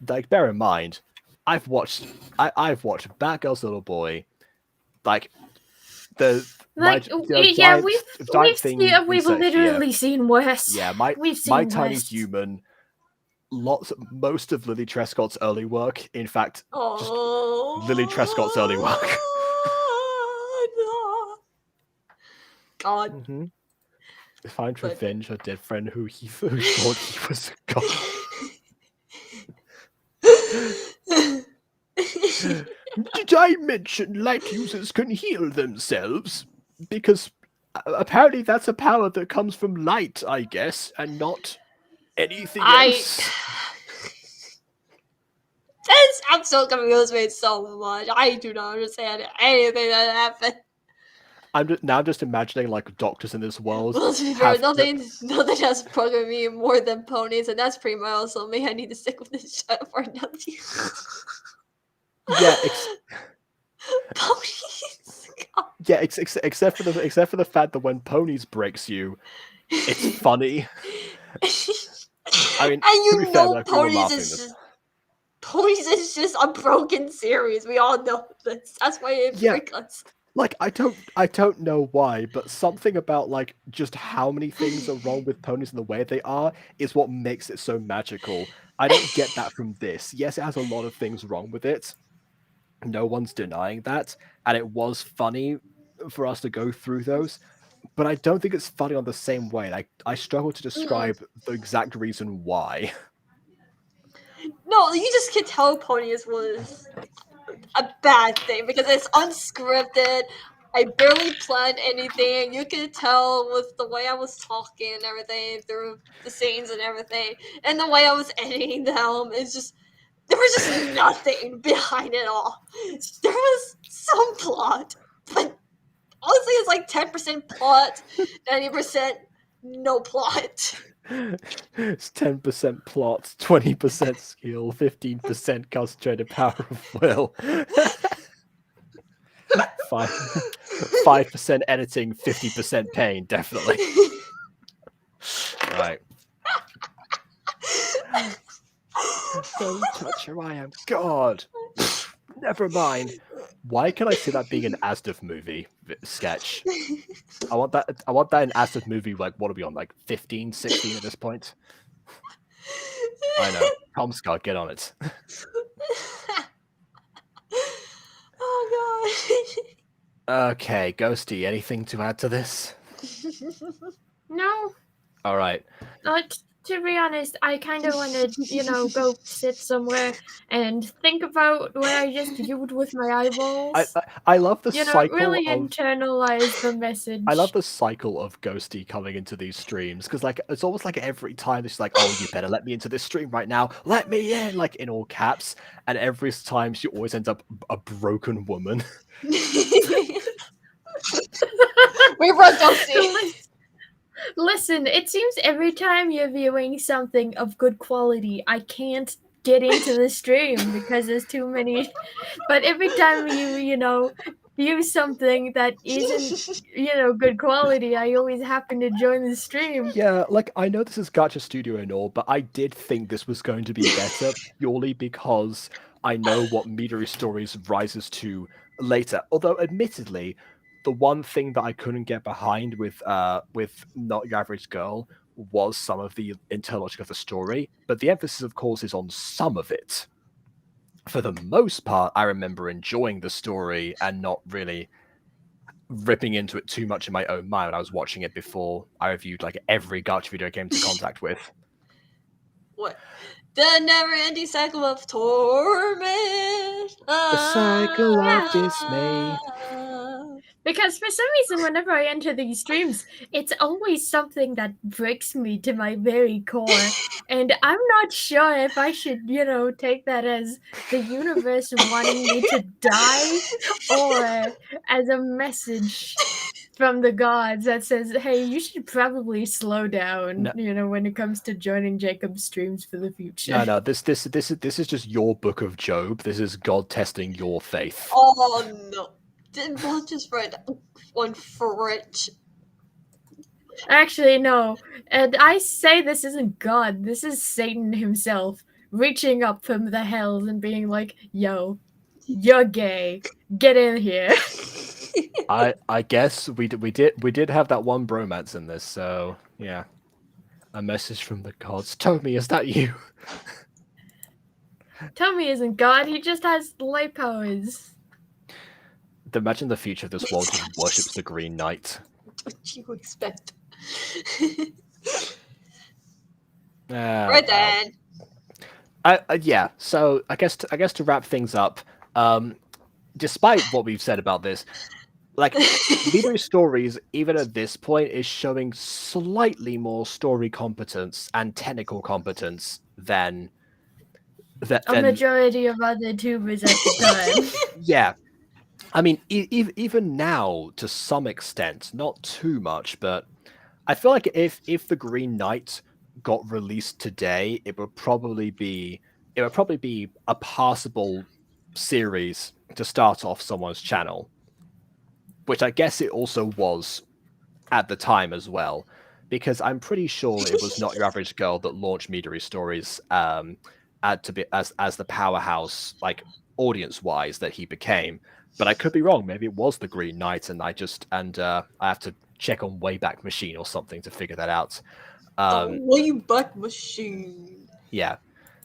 A: like, bear in mind, I've watched Batgirl's Little Boy, like
C: Like, yeah, we've literally seen worse.
A: Yeah,
C: we've seen
A: My
C: worse.
A: Tiny Human, most of Lily Trescott's early work. In fact, just Lily Trescott's early work.
B: God.
A: Find revenge her dead friend who thought he was a god. Did I mention light users can heal themselves? Because apparently that's a power that comes from light, I guess, and not anything else.
B: This episode confused me so much. I do not understand anything that happened.
A: I'm just imagining like doctors in this world.
B: Well, to be fair, nothing has programmed me more than ponies, and that's pretty much so me. I need to stick with this show for nothing.
A: Yeah,
B: ponies. God.
A: Yeah, except for the fact that when ponies breaks you, it's funny. I mean,
B: and you know,
A: fair,
B: ponies is just a broken series. We all know this. That's why it breaks us.
A: Like, I don't know why, but something about like just how many things are wrong with ponies and the way they are is what makes it so magical. I don't get that from this. Yes, it has a lot of things wrong with it. No one's denying that, and it was funny for us to go through those, but I don't think it's funny on the same way. Like, I struggle to describe the exact reason why.
B: No, No, you just can tell Ponius was a bad thing because it's unscripted. I barely planned anything. You can tell with the way I was talking and everything through the scenes and everything, and the way I was editing them. It's just there was just nothing behind it all. There was some plot, but honestly, it's like 10% plot, 90% no plot.
A: It's 10% plot, 20% skill, 15% concentrated power of will. 5% editing, 50% pain, definitely. Right. Don't touch her, I am God. Never mind. Why can I see that being an Asdif movie sketch? I want that in Asdif movie, like, what are we on, like 15, 16 at this point? I know. Tom Scott, get on it.
B: Oh god.
A: Okay, Ghosty, anything to add to this?
C: No,
A: All right.
C: to be honest, I kind of want to, go sit somewhere and think about what I just viewed with my eyeballs.
A: I love the cycle
C: Really
A: of
C: internalize the message.
A: I love the cycle of Ghosty coming into these streams because, like, it's almost like every time she's like, "Oh, you better let me into this stream right now. Let me in!" Like in all caps, and every time she always ends up a broken woman.
B: We brought Ghosty.
C: Listen, it seems every time you're viewing something of good quality, I can't get into the stream because there's too many. But every time you view something that isn't, good quality, I always happen to join the stream.
A: Yeah, like, I know this is Gacha Studio and all, but I did think this was going to be better purely because I know what Midori Stories rises to later. Although, admittedly, the one thing that I couldn't get behind with Not Your Average Girl was some of the internal logic of the story, but the emphasis, of course, is on some of it. For the most part, I remember enjoying the story and not really ripping into it too much in my own mind when I was watching it before I reviewed like every Gacha video I came into contact with.
B: What? The never-ending cycle of torment.
A: The cycle of dismay.
C: Because for some reason, whenever I enter these streams, it's always something that breaks me to my very core. And I'm not sure if I should, take that as the universe wanting me to die or as a message from the gods that says, hey, you should probably slow down, when it comes to joining Jacob's streams for the future.
A: No, this is just your book of Job. This is God testing your faith.
B: Oh no. Did Bob just write one French?
C: Actually, no. And I say this isn't God. This is Satan himself reaching up from the hells and being like, yo, you're gay. Get in here.
A: I guess we did have that one bromance in this, so yeah. A message from the gods. Tomi, is that you?
C: Tomi isn't God, he just has light powers.
A: Imagine the future of this world just worships the Green Knight.
B: What do you expect?
A: Right
B: then.
A: Yeah. So I guess to wrap things up, despite what we've said about this, like Midori Stories, even at this point, is showing slightly more story competence and technical competence than
C: a majority of other tubers at the time.
A: Yeah. I mean, even now, to some extent, not too much, but I feel like if the Green Knight got released today, it would probably be a passable series to start off someone's channel, which I guess it also was at the time as well, because I'm pretty sure it was Not Your Average Girl that launched Midori Stories as the powerhouse, like, audience-wise, that he became. But I could be wrong. Maybe it was the Green Knight, and I have to check on Wayback Machine or something to figure that out.
B: The Wayback Machine.
A: Yeah,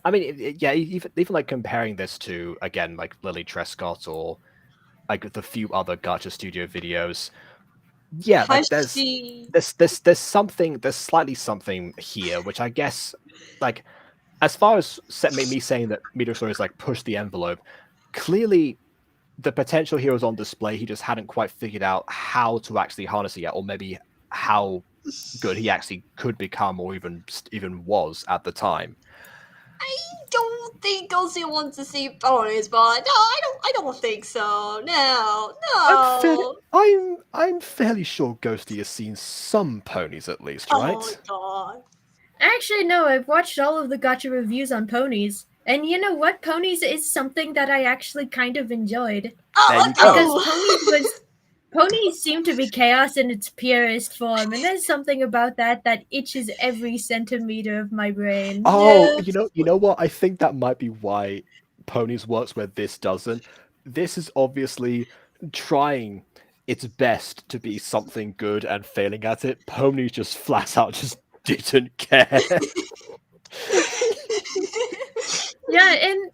A: I mean, even like comparing this to, again, like Lily Trescott or like the few other Gacha Studio videos. Yeah, like there's slightly something here, which I guess, like, as far as me saying that Midori Stories like pushed the envelope, clearly the potential here was on display. He just hadn't quite figured out how to actually harness it yet, or maybe how good he actually could become, or even was at the time.
B: I don't think Ghosty wants to see ponies, but no, I don't think so. No.
A: I'm fairly sure Ghosty has seen some ponies at least, right?
B: Oh god.
C: Actually, no, I've watched all of the Gacha reviews on ponies. And you know what? Ponies is something that I actually kind of enjoyed.
B: Oh,
A: There you
B: let's
A: go.
C: Because ponies seem to be chaos in its purest form, and there's something about that itches every centimeter of my brain.
A: Oh,
B: Yes.
A: you know what? I think that might be why Ponies works where this doesn't. This is obviously trying its best to be something good and failing at it. Ponies just flat out just didn't care.
C: Yeah, and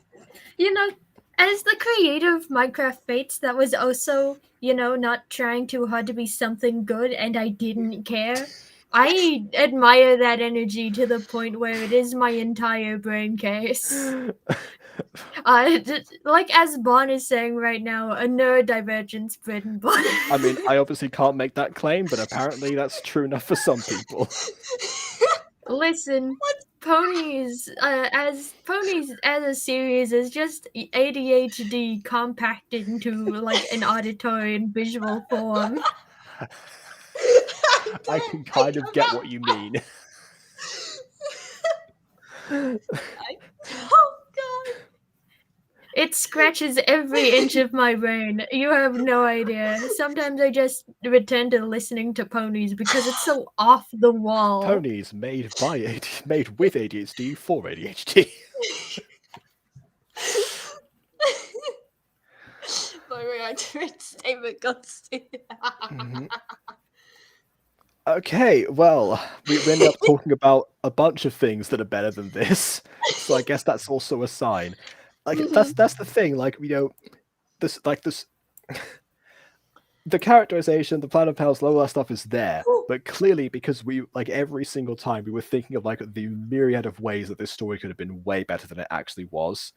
C: you know, as the creator of Minecraft Fates, that was also, not trying too hard to be something good, and I didn't care. I admire that energy to the point where it is my entire brain case. Like as Bon is saying right now, a neurodivergence bread and butter.
A: I mean, I obviously can't make that claim, but apparently that's true enough for some people.
C: Listen, ponies as a series is just ADHD compacted into like an auditory and visual form.
A: I can kind of get what you mean.
B: Oh god.
C: It scratches every inch of my brain. You have no idea. Sometimes I just return to listening to ponies because it's so off the wall.
A: Ponies made with ADHD for ADHD.
B: By the way, I did statement Ghosty.
A: Okay, well, we ended up talking about a bunch of things that are better than this, so I guess that's also a sign. Like that's the thing. Like this the characterization, the plan of powers, all that stuff is there, but clearly because we every single time we were thinking of the myriad of ways that this story could have been way better than it actually was.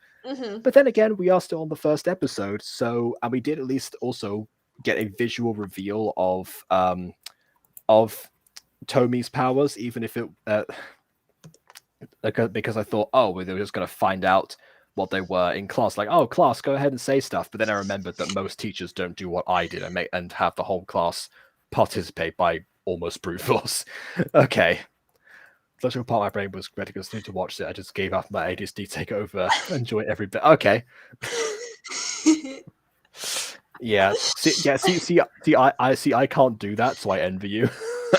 A: But then again, we are still on the first episode, and we did at least also get a visual reveal of Tomi's powers, even if it because I thought, oh, they were just going to find out what they were in class. Like, oh, class, go ahead and say stuff. But then I remembered that most teachers don't do what I did and have the whole class participate by almost brute force. Okay. Such a part of my brain was ready to watch it. I just gave up my ADHD take over. Enjoy every bit. Okay. Yeah. See, I can't do that, so I envy you.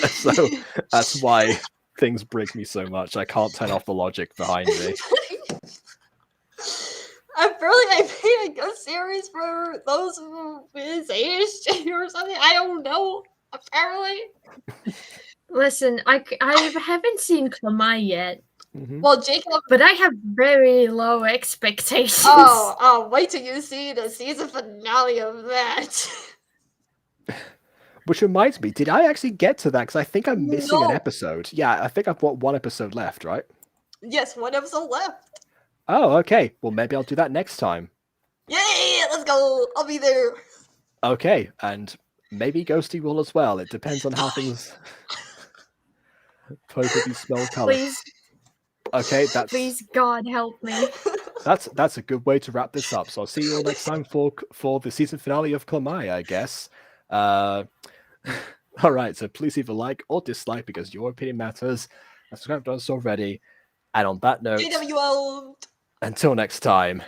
A: So that's why things break me so much. I can't turn off the logic behind me.
B: Apparently, I made a good series for those who is ASJ or something. I don't know. Apparently.
C: Listen, I haven't seen Klamai yet.
B: Well, Jacob.
C: But I have very low expectations.
B: Oh, wait till you see the season finale of that.
A: Which reminds me, did I actually get to that? Because I think I'm missing an episode. Yeah, I think I've got one episode left, right?
B: Yes, one episode left.
A: Oh, okay. Well, maybe I'll do that next time.
B: Yay! Let's go. I'll be there.
A: Okay, and maybe Ghosty will as well. It depends on how things. Perfectly smell color.
C: Please.
A: Okay,
C: Please, God, help me.
A: That's a good way to wrap this up. So I'll see you all next time for the season finale of Klamai, I guess. All right, so please leave a like or dislike because your opinion matters. And subscribe to us already. And on that note,
B: JWO.
A: until next time.